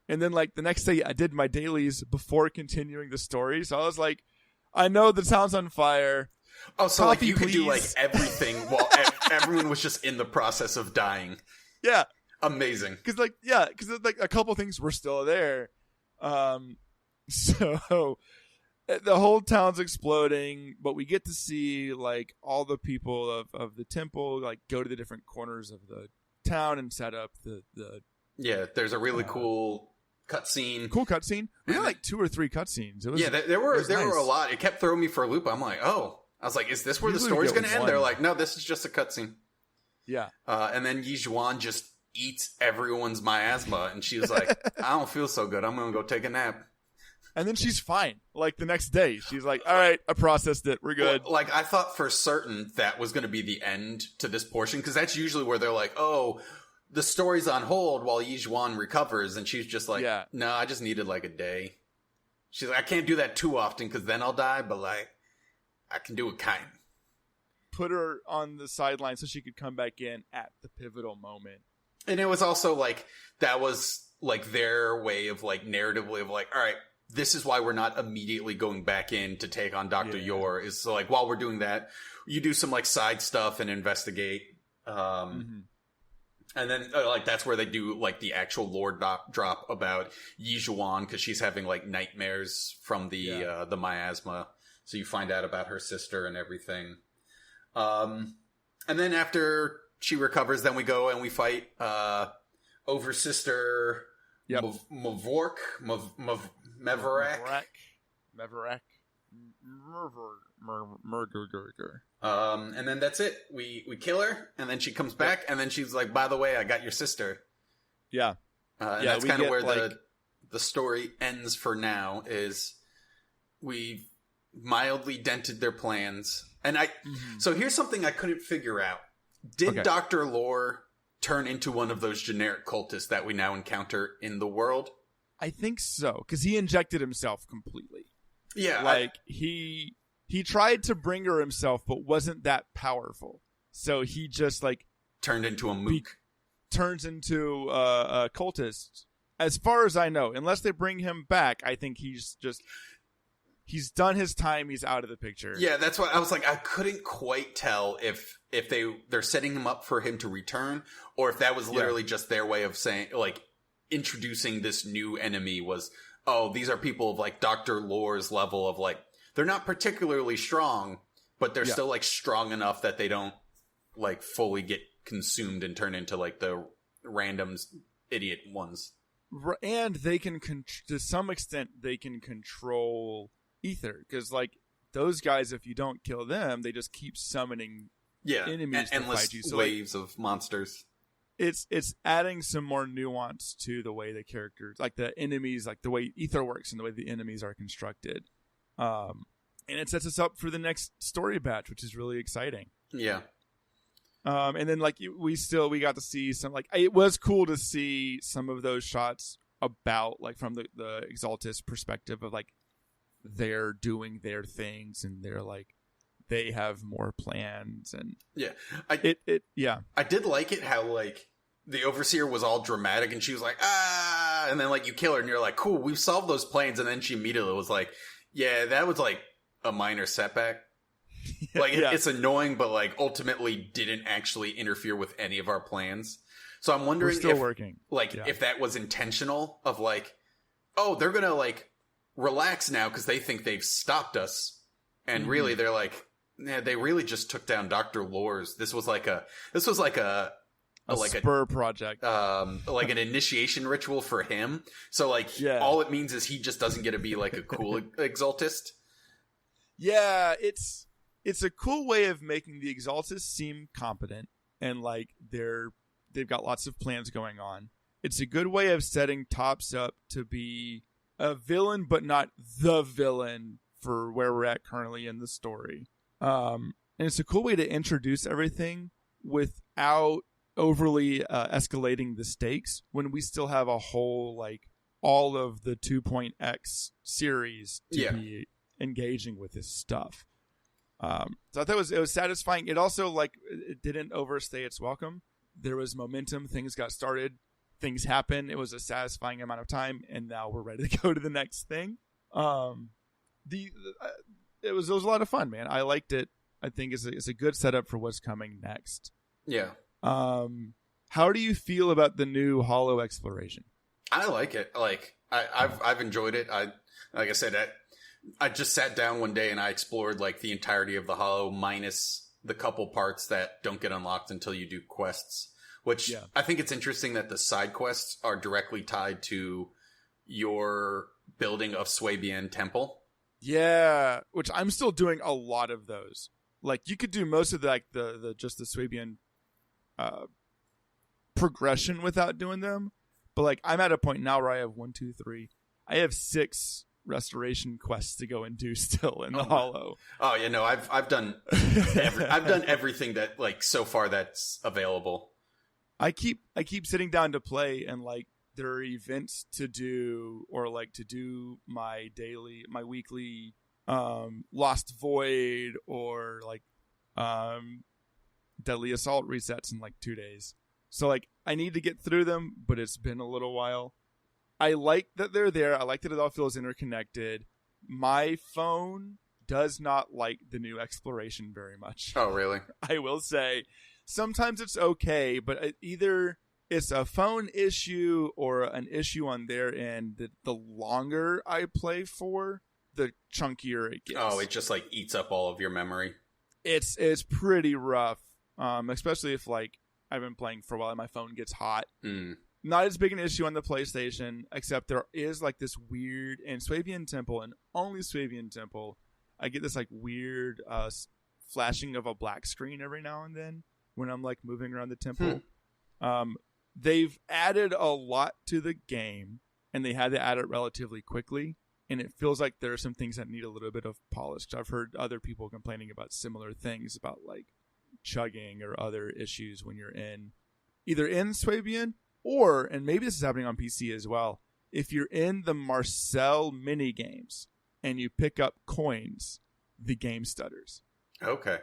and then like the next day I did my dailies before continuing the story. So I was like, I know the town's on fire. Oh, so like you could do like everything while everyone was just in the process of dying. Yeah. Amazing. Because like a couple things were still there. So the whole town's exploding, but we get to see like all the people of the temple like go to the different corners of the town and set up the Yeah, there's a really cool cutscene. Cool cutscene. We got like 2 or 3 cutscenes. There were a lot. It kept throwing me for a loop. I'm like, oh. I was like, is this where the story's going to end? They're like, no, this is just a cutscene. Yeah. And then Yi Zhuan just eats everyone's miasma, and she was like, I don't feel so good. I'm going to go take a nap. And then she's fine. Like the next day, she's like, all right, I processed it. We're good. Well, like I thought for certain that was going to be the end to this portion, because that's usually where they're like, oh, the story's on hold while Yi Zhuan recovers. And she's just like, no, I just needed like a day. She's like, I can't do that too often because then I'll die, but like, I can do it kind of. Put her on the sideline so she could come back in at the pivotal moment. And it was also like, that was like their way of like narratively of like, all right, this is why we're not immediately going back in to take on Dr. Yor, is so like while we're doing that, you do some like side stuff and investigate. And then like that's where they do like the actual lore drop about Yi Zhuan, because she's having like nightmares from the miasma. So you find out about her sister and everything. And then after she recovers, then we go and we fight over Sister Mevork. And then that's it. We kill her, and then she comes back, and then she's like, by the way, I got your sister. Yeah. And that's kind of where the story ends for now, is we mildly dented their plans. And so here's something I couldn't figure out. Did Dr. Lore turn into one of those generic cultists that we now encounter in the world? I think so, because he injected himself completely. Yeah. Like, he tried to bring her himself, but wasn't that powerful. So he just, like... turned into a mook. Turns into a cultist. As far as I know, unless they bring him back, I think he's done his time. He's out of the picture. Yeah, that's what I was like. I couldn't quite tell if they're setting him up for him to return, or if that was literally just their way of saying, like, introducing this new enemy was, oh, these are people of like Dr. Lore's level of like, they're not particularly strong, but they're still like strong enough that they don't like fully get consumed and turn into like the random idiot ones. And they can, to some extent, they can control ether, because like those guys, if you don't kill them, they just keep summoning enemies to fight you. So waves of monsters. It's adding some more nuance to the way the characters, like the enemies, like the way ether works and the way the enemies are constructed. And it sets us up for the next story batch, which is really exciting. Yeah. And then like we got to see some, like, it was cool to see some of those shots about, like, from the Exaltis perspective of, like, they're doing their things and they're like, they have more plans. And yeah, I did like it how, like, the Overseer was all dramatic and she was like, ah, and then like you kill her and you're like, cool, we've solved those plans. And then she immediately was like, yeah, that was like a minor setback. Like it's annoying, but like ultimately didn't actually interfere with any of our plans. So I'm wondering if that was intentional, of like, oh, they're going to like relax now because they think they've stopped us. And really they're like, yeah, they really just took down Dr. Lors. This was like a spur project, like an initiation ritual for him. So like, all it means is he just doesn't get to be like a cool Exaltist. Yeah, it's a cool way of making the Exaltists seem competent and like they've got lots of plans going on. It's a good way of setting Tops up to be a villain, but not the villain for where we're at currently in the story. And it's a cool way to introduce everything without overly escalating the stakes when we still have a whole, like, all of the 2.x series to be engaging with this stuff. So I thought it was satisfying. It also, like, it didn't overstay its welcome. There was momentum. Things got started. Things happened. It was a satisfying amount of time, and now we're ready to go to the next thing. It was a lot of fun, man. I liked it. I think it's a good setup for what's coming next. Yeah. How do you feel about the new Hollow exploration? I like it. Like I've enjoyed it. Like I said, I just sat down one day and I explored like the entirety of the Hollow minus the couple parts that don't get unlocked until you do quests, which I think it's interesting that the side quests are directly tied to your building of Swabian Temple. Yeah, which I'm still doing a lot of those. Like, you could do most of the just the Swabian progression without doing them, but like I'm at a point now where I have 1, 2, 3. I have 6 restoration quests to go and do still in the Hollow. Oh yeah, no, I've done I've done everything that, like, so far that's available. I keep sitting down to play, and like there are events to do, or like to do my weekly Lost Void, or like Deadly Assault resets in like 2 days. So like I need to get through them, but it's been a little while. I like that they're there. I like that it all feels interconnected. My phone does not like the new exploration very much. Oh, really? I will say sometimes it's okay, but either it's a phone issue or an issue on their end that the longer I play for, the chunkier it gets. Oh, it just like eats up all of your memory. It's pretty rough, especially if like I've been playing for a while and my phone gets hot. Not as big an issue on the PlayStation, except there is like this weird, in Swabian Temple, and only Swabian Temple, I get this like weird flashing of a black screen every now and then when I'm like moving around the temple. They've added a lot to the game, and they had to add it relatively quickly, and it feels like there are some things that need a little bit of polish. I've heard other people complaining about similar things, about like chugging or other issues when you're either in Swabian, or, and maybe this is happening on PC as well, if you're in the Marcel mini games and you pick up coins, the game stutters. Okay.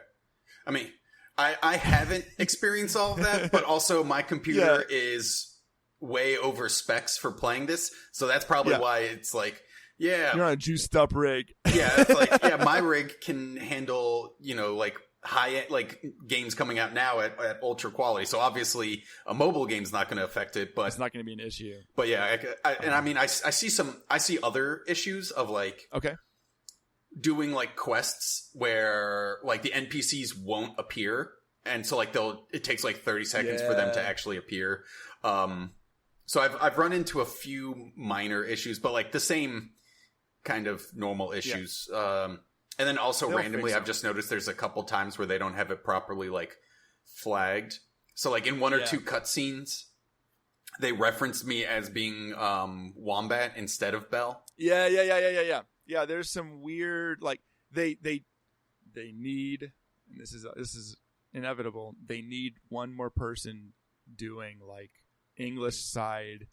I mean, I haven't experienced all of that, but also my computer is way over specs for playing this, so that's probably why it's like, you're on a juiced up rig. It's like, my rig can handle, like high-end, like games coming out now at ultra quality. So obviously a mobile game's not going to affect it, but it's not going to be an issue. But I see other issues of like, doing like quests where like the NPCs won't appear, and so like it takes like 30 seconds for them to actually appear. So I've run into a few minor issues, but like the same kind of normal issues. And then also randomly, I've just noticed there's a couple times where they don't have it properly like flagged. So like in 1 or 2 cutscenes, they referenced me as being Wombat instead of Belle. Yeah. There's some weird, like they need, and this is inevitable, they need one more person doing like English side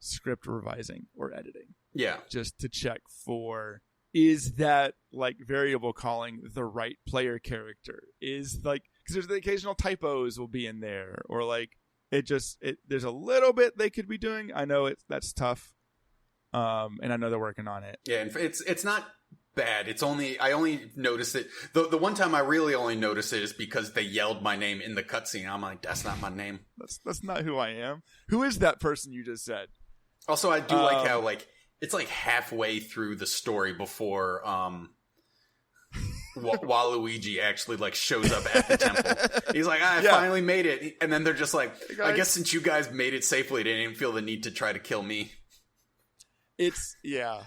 script revising or editing. Yeah. Just to check for, is that like variable calling the right player character? Is like, because there's the occasional typos will be in there, or like there's a little bit they could be doing. I know that's tough. And I know they're working on it. Yeah, and it's not bad. I only noticed it. The one time I really only noticed it is because they yelled my name in the cutscene. I'm like, that's not my name. That's not who I am. Who is that person you just said? Also, I do like how like it's like halfway through the story before Waluigi actually like shows up at the temple. He's like, I finally made it, and then they're just like, hey, I guess since you guys made it safely, they didn't feel the need to try to kill me. It's yeah.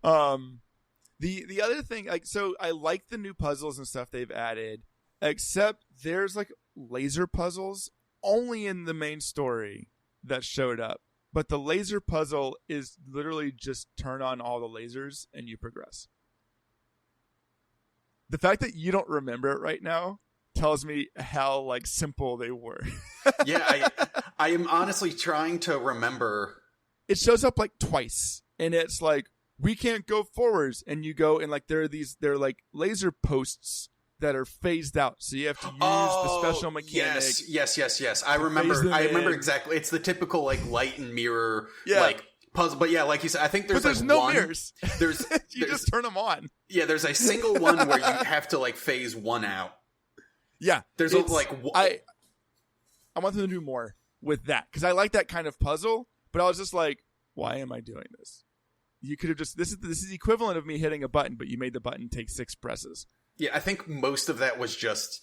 The other thing, like, so I like the new puzzles and stuff they've added, except there's like laser puzzles only in the main story that showed up. But the laser puzzle is literally just turn on all the lasers and you progress. The fact that you don't remember it right now tells me how like simple they were. Yeah, I am honestly trying to remember. It shows up like twice, and it's like, we can't go forwards, and you go, and like they're like laser posts that are phased out, so you have to use the special mechanic. Yes. I remember exactly. It's the typical like light and mirror like puzzle, but yeah, like you said, I think there's like no mirrors. There's you just turn them on. Yeah, there's a single one where you have to like phase one out. Yeah, there's I want them to do more with that because I like that kind of puzzle. But I was just like, why am I doing this? You could have just this is the equivalent of me hitting a button, but you made the button take 6 presses. Yeah, I think most of that was just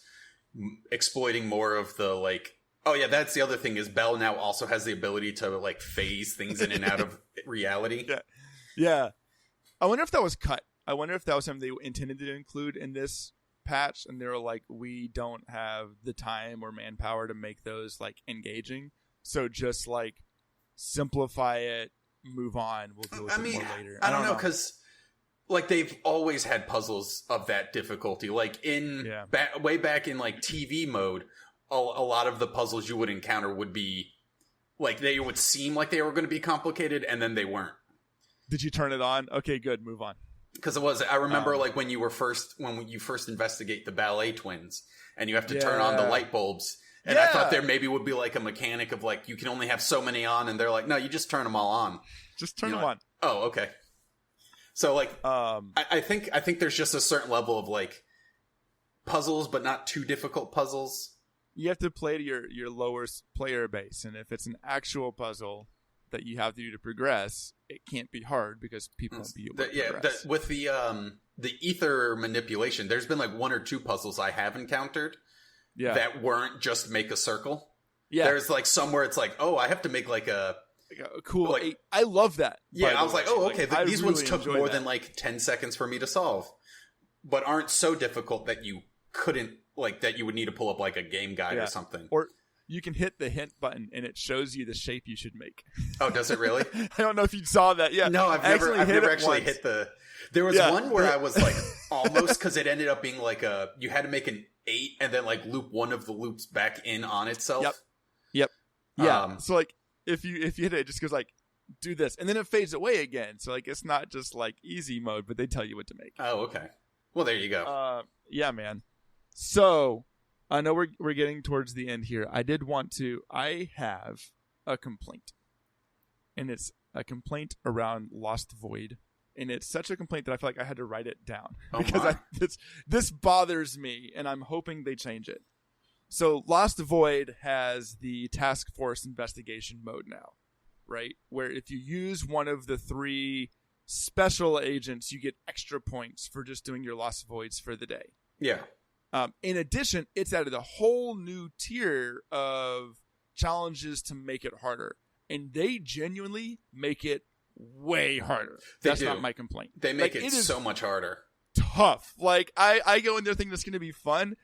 exploiting more of the like. Oh yeah, that's the other thing is Belle now also has the ability to like phase things in and out of reality. Yeah. I wonder if that was cut. I wonder if that was something they intended to include in this patch, and they were like, we don't have the time or manpower to make those like engaging, so just like simplify it, move on. We'll deal with it more later. I don't know, because like they've always had puzzles of that difficulty. Like in way back in like TV mode, a lot of the puzzles you would encounter would be like they would seem like they were going to be complicated, and then they weren't. Did you turn it on? Okay, good. Move on. Because it was. I remember like when you first investigate the ballet twins, and you have to turn on the light bulbs. And I thought there maybe would be like a mechanic of like you can only have so many on, and they're like, no, you just turn them all on. Just turn them on. Oh, okay. So like, I think there's just a certain level of like puzzles, but not too difficult puzzles. You have to play to your lowest player base, and if it's an actual puzzle that you have to do to progress, it can't be hard because people won't be able to progress. With the ether manipulation, there's been like 1 or 2 puzzles I have encountered. Yeah. That weren't just make a circle. Yeah. There's like somewhere it's like, oh, I have to make like a cool. Like, I love that. Yeah, I was like, oh, okay. These really ones took more than like 10 seconds for me to solve, but aren't so difficult that you couldn't like that you would need to pull up like a game guide or something. Or you can hit the hint button and it shows you the shape you should make. Oh, does it really? I don't know if you saw that. Yeah. No, I've never actually hit the. There was one where I was like almost because it ended up being like you had to make an 8 and then like loop one of the loops back in on itself. Yep. Yeah. So like if you hit it just goes like do this and then it fades away again. So like it's not just like easy mode, but they tell you what to make. Oh, okay. Well, there you go. Yeah, man. So I know we're getting towards the end here. I have a complaint. And it's a complaint around Lost Void. And it's such a complaint that I feel like I had to write it down because this bothers me, and I'm hoping they change it. So Lost Void has the task force investigation mode now, right? Where if you use one of the 3 special agents, you get extra points for just doing your Lost Voids for the day. Yeah. In addition, it's added a whole new tier of challenges to make it harder, and they genuinely make it way harder. That's not my complaint. They make it so much harder. Tough. Like I go in there thinking this is going to be fun.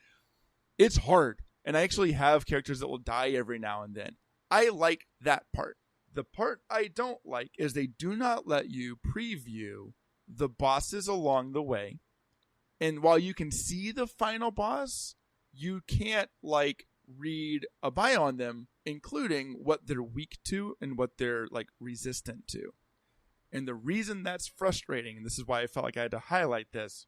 It's hard. And I actually have characters that will die every now and then. I like that part. The part I don't like is they do not let you preview the bosses along the way. And while you can see the final boss, you can't like read a bio on them, including what they're weak to and what they're like resistant to. And the reason that's frustrating, and this is why I felt like I had to highlight this,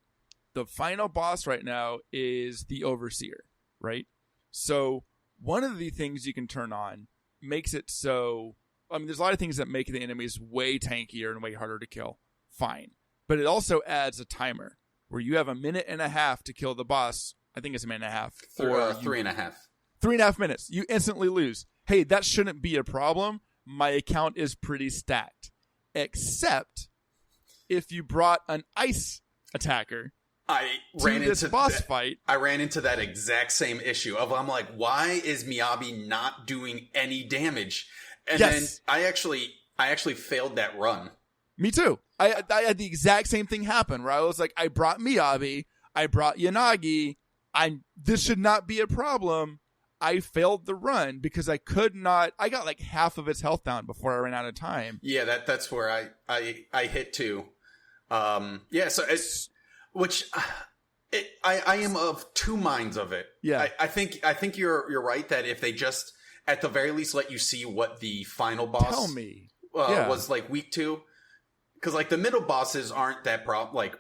the final boss right now is the Overseer, right? So one of the things you can turn on makes it so, I mean, there's a lot of things that make the enemies way tankier and way harder to kill. Fine. But it also adds a timer where you have 1.5 minutes to kill the boss. I think it's 1.5 minutes. Or 3.5. 3.5 minutes. You instantly lose. Hey, that shouldn't be a problem. My account is pretty stacked. Except if you brought an ice attacker to this boss fight. I ran into that exact same issue of I'm like, why is Miyabi not doing any damage? And then I actually failed that run. Me too. I had the exact same thing happen where I was like, I brought Miyabi, I brought Yanagi. This should not be a problem. I failed the run because I could not. I got like half of its health down before I ran out of time. Yeah, that's where I hit too. Yeah, so I am of two minds of it. Yeah, I think you're right that if they just at the very least let you see what the final boss was like weak to, because like the middle bosses aren't that problem. Like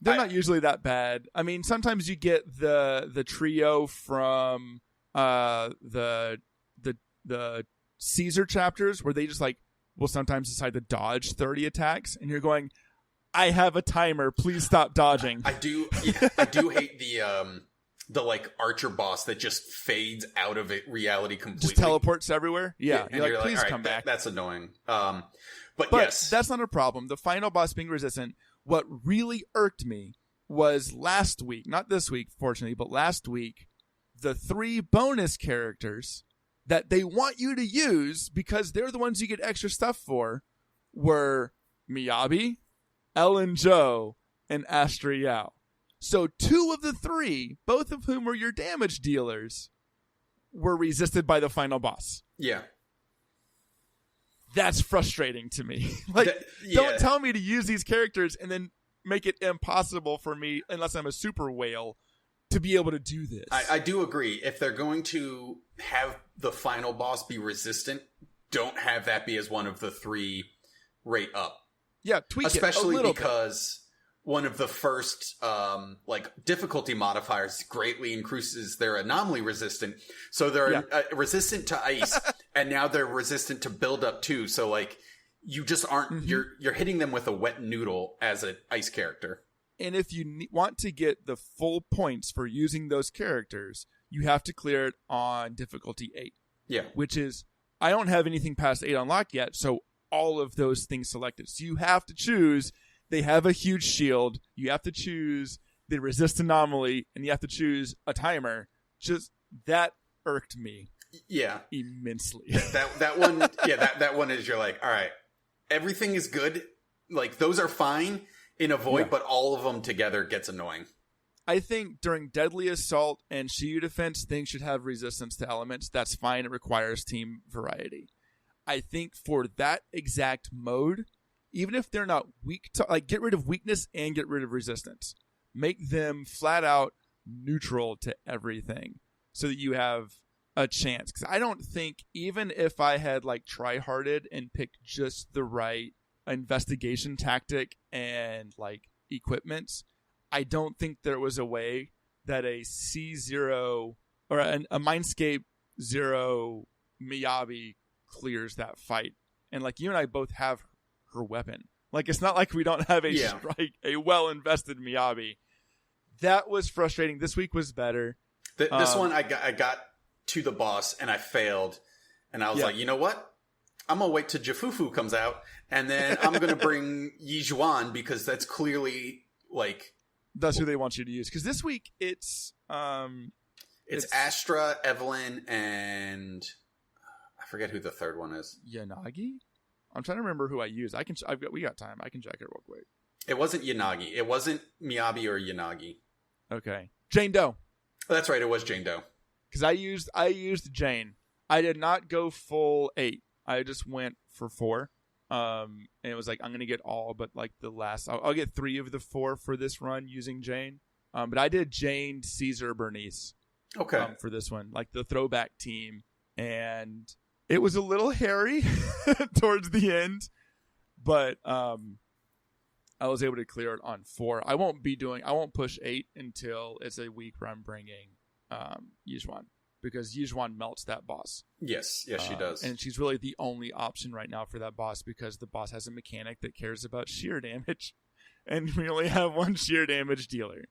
they're not usually that bad. I mean, sometimes you get the trio from the Caesar chapters where they just like will sometimes decide to dodge 30 attacks, and you're going, I have a timer. Please stop dodging. I do hate the like archer boss that just fades out of reality completely. Just teleports everywhere. Yeah. And you're like, please all right, come back. That's annoying. But yes, that's not a problem. The final boss being resistant. What really irked me was last week, not this week, fortunately, but last week, the 3 bonus characters that they want you to use because they're the ones you get extra stuff for were Miyabi, Ellen Joe, and Astra Yao. So 2 of the 3, both of whom were your damage dealers, were resisted by the final boss. Yeah. That's frustrating to me. Don't tell me to use these characters and then make it impossible for me, unless I'm a super whale, to be able to do this. I do agree. If they're going to have the final boss be resistant, don't have that be as one of the 3 rate up. Yeah, tweak especially it a little because one of the first difficulty modifiers greatly increases their anomaly resistant. So they're resistant to ice, and now they're resistant to buildup too. So like you just aren't you're hitting them with a wet noodle as an ice character. And if you want to get the full points for using those characters, you have to clear it on difficulty 8. Yeah, which is I don't have anything past 8 unlocked yet, so all of those things selected. So you have to choose. They have a huge shield. You have to choose the resist anomaly, and you have to choose a timer. Just that irked me. Yeah, immensely. That one. Yeah, that one is you're like, all right, everything is good. Like those are fine in a void, but all of them together gets annoying. I think during Deadly Assault and Shiyu Defense, things should have resistance to elements. That's fine. It requires team variety. I think for that exact mode, even if they're not weak to, like, get rid of weakness and get rid of resistance. Make them flat out neutral to everything so that you have a chance. Because I don't think, even if I had like try-harded and picked just the right investigation tactic and like equipment, I don't think there was a way that a C0 or a Mindscape 0 Miyabi clears that fight. And like you and I both have her weapon. Like it's not like we don't have a well-invested Miyabi. That was frustrating. This week was better. This one I got to the boss and I failed. And I was like, you know what? I'm going to wait till Jafufu comes out. And then I'm going to bring Yi Zhuan because that's clearly like... That's who they want you to use. Because this week it's Astra, Evelyn, and... I forget who the third one is. Yanagi? I'm trying to remember who I used. We got time. I can check it real quick. It wasn't Yanagi. It wasn't Miyabi or Yanagi. Okay. Jane Doe. Oh, that's right. It was Jane Doe. Because I used Jane. I did not go full 8. I just went for 4. And it was like, I'm going to get all but like the last... I'll get 3 of the 4 for this run using Jane. But I did Jane, Caesar, Bernice. Okay. For this one, like the throwback team, and it was a little hairy towards the end, but I was able to clear it on 4. I won't push 8 until it's a week where I'm bringing Yijuan, because Yijuan melts that boss. Yes, she does. And she's really the only option right now for that boss, because the boss has a mechanic that cares about sheer damage, and we only have one sheer damage dealer.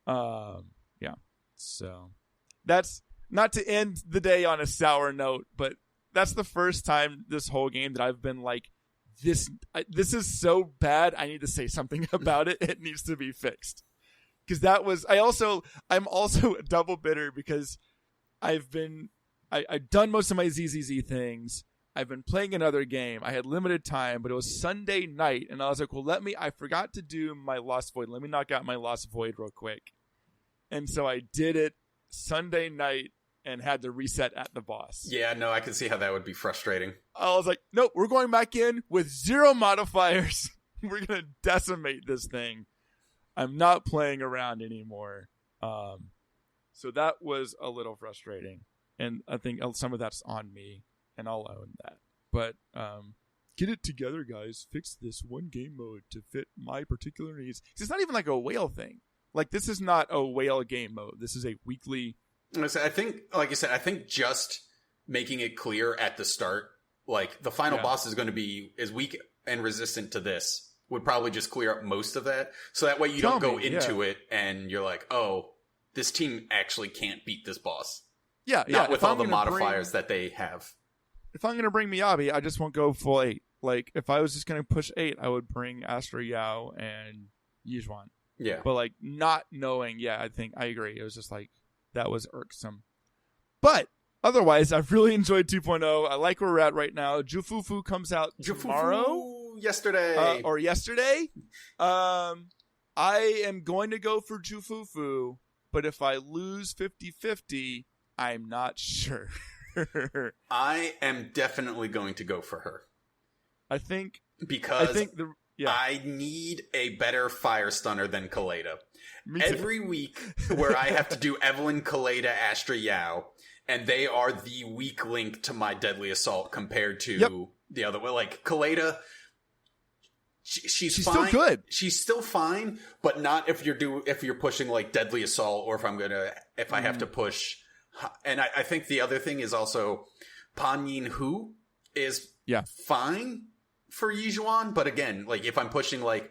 Yeah. So that's not to end the day on a sour note, but that's the first time this whole game that I've been like, this is so bad, I need to say something about it. It needs to be fixed. Because I'm also double bitter, because I've done most of my ZZZ things. I've been playing another game. I had limited time, but it was Sunday night, and I was like, well, I forgot to do my Lost Void. Let me knock out my Lost Void real quick. And so I did it Sunday night and had to reset at the boss. Yeah, no, I can see how that would be frustrating. I was like, nope, we're going back in with 0 modifiers. We're going to decimate this thing. I'm not playing around anymore. So that was a little frustrating. And I think some of that's on me, and I'll own that. But get it together, guys. Fix this one game mode to fit my particular needs. It's not even like a whale thing. Like, this is not a whale game mode. This is a weekly... I think, like I said, I think just making it clear at the start, like, the final boss is going to be as weak and resistant to this, would probably just clear up most of that. So that way you don't go into it and you're like, oh, this team actually can't beat this boss. Yeah, Not with all the modifiers that they have. If I'm going to bring Miyabi, I just won't go full 8. Like, if I was just going to push 8, I would bring Astra Yao and Yijuan. Yeah. But, like, not knowing, I think I agree. It was just like, that was irksome. But otherwise, I've really enjoyed 2.0. I like where we're at right now. Jufufu comes out tomorrow. Yesterday. I am going to go for Jufufu, but if I lose 50-50, I'm not sure. I am definitely going to go for her. Because I need a better fire stunner than Kaleda. Every week where I have to do Evelyn, Kaleda, Astra Yao, and they are the weak link to my Deadly Assault compared to the other way. Like, Kaleda, she's fine. Still good. She's still fine, but not if you're pushing like Deadly Assault, or if I have to push. And I think the other thing is also Pan Yin Hu is fine for Yijuan, but again, like, if I'm pushing like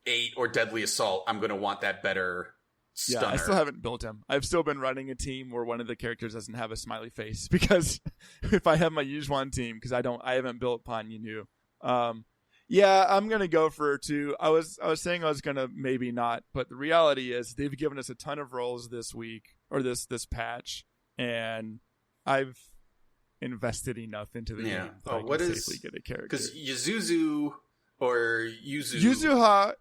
8 or Deadly Assault, I'm going to want that better stunner. Yeah, I still haven't built him. I've still been running a team where one of the characters doesn't have a smiley face, because if I have my Yijuan team, because I haven't built Pan Yin Hu. I'm going to go for her too. I was saying I was going to maybe not, but the reality is they've given us a ton of roles this week, or this patch, and I've invested enough into the game that I can safely get a character. Because Yuzuha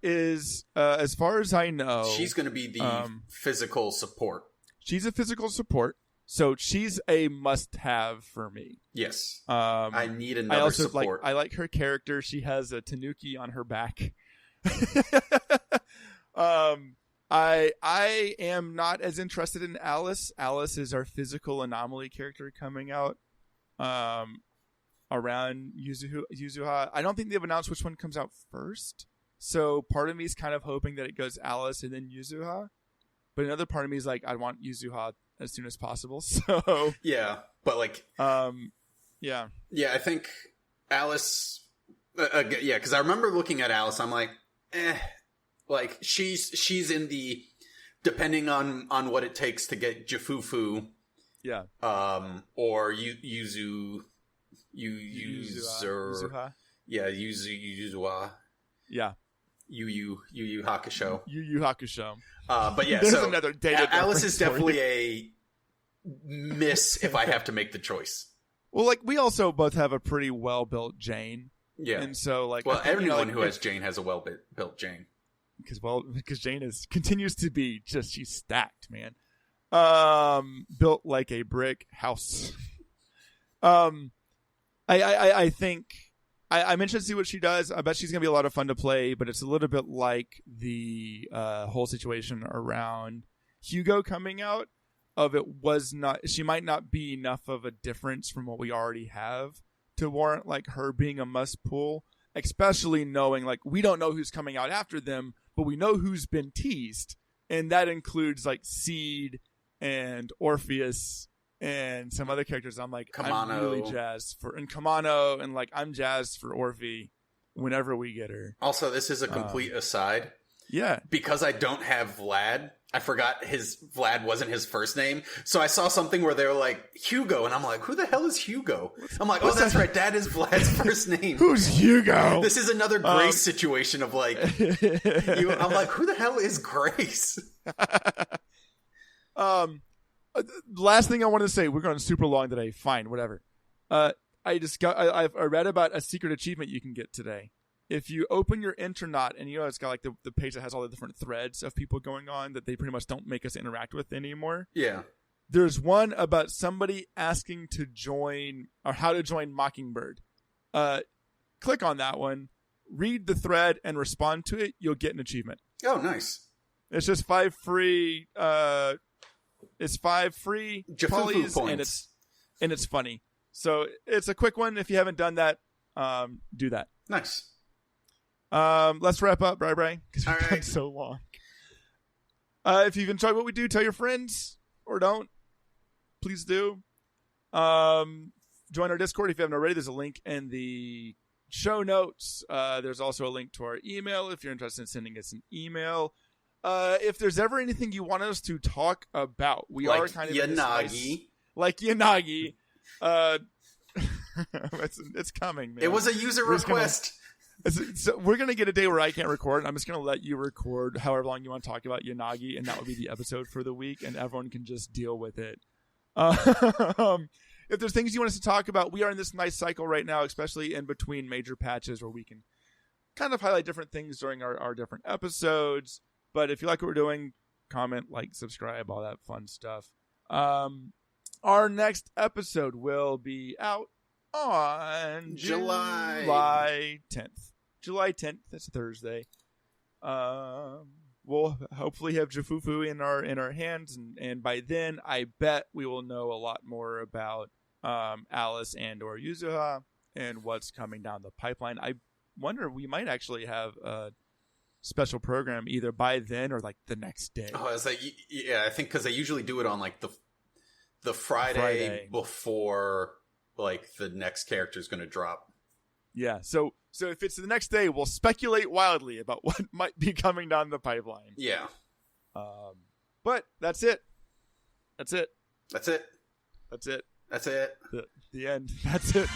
is, as far as I know, she's going to be the physical support. She's a physical support, so she's a must-have for me. Yes, I need another support. I like her character. She has a tanuki on her back. I am not as interested in Alice. Alice is our physical anomaly character coming out around Yuzuha. I don't think they've announced which one comes out first. So part of me is kind of hoping that it goes Alice and then Yuzuha. But another part of me is like, I want Yuzuha as soon as possible. So yeah, but like, I think Alice. Because I remember looking at Alice, I'm like, like she's in the, depending on what it takes to get Jufufu. Yeah. Or Yuzuha. Yeah, Yuzuha. Yeah. Yu Yu Hakusho. Yu Yu Hakusho. But yeah, there's so another data Alice is definitely a miss if I have to make the choice. Well, like, we also both have a pretty well-built Jane. Yeah. And so, like, well, everyone who has Jane has a well-built Jane. Because Jane continues to be just, she's stacked, man. Built like a brick house. I think I'm interested to see what she does. I bet she's going to be a lot of fun to play, but it's a little bit like the whole situation around Hugo coming out. She might not be enough of a difference from what we already have to warrant like her being a must pull, especially knowing like we don't know who's coming out after them, but we know who's been teased, and that includes like Seed and Orpheus and some other characters. I'm like, Kamano. I'm really jazzed for, and Kamano, and like I'm jazzed for Orphe whenever we get her. Also, this is a complete aside. Yeah. Because I don't have Vlad, I forgot Vlad wasn't his first name. So I saw something where they were like, Hugo. And I'm like, who the hell is Hugo? I'm like, oh, that's right. That is Vlad's first name. Who's Hugo? This is another Grace situation of like, I'm like, who the hell is Grace? Last thing I want to say, we're going super long today. Fine, whatever. I read about a secret achievement you can get today. If you open your Internet and it's got like the page that has all the different threads of people going on that they pretty much don't make us interact with anymore. Yeah. There's one about somebody asking to join or how to join Mockingbird. Click on that one, read the thread and respond to it. You'll get an achievement. Oh, nice. It's just 5 free. It's 5 free Jafufu points, and it's funny. So it's a quick one. If you haven't done that, do that. Nice. Let's wrap up, Bri, because we've gone so long. If you've enjoyed what we do, tell your friends or don't. Please do. Join our Discord if you haven't already. There's a link in the show notes. There's also a link to our email if you're interested in sending us an email. If there's ever anything you want us to talk about, we like are kind of Yanagi. Like Yanagi. It's coming, man. It was a user request. So we're going to get a day where I can't record. I'm just going to let you record however long you want to talk about Yanagi, and that would be the episode for the week, and everyone can just deal with it. If there's things you want us to talk about, we are in this nice cycle right now, especially in between major patches where we can kind of highlight different things during our different episodes. But if you like what we're doing, comment, like, subscribe, all that fun stuff. Our next episode will be out on July 10th. July 10th. That's Thursday. We'll hopefully have Jafufu in our hands, and by then I bet we will know a lot more about Alice and or Yuzuha and what's coming down the pipeline. I wonder, we might actually have a special program either by then or like the next day. Oh, it's like, yeah, I think because they usually do it on like the Friday before like the next character is going to drop. Yeah, so if it's the next day, we'll speculate wildly about what might be coming down the pipeline. Yeah. But that's it. That's it. The end. That's it. That's it.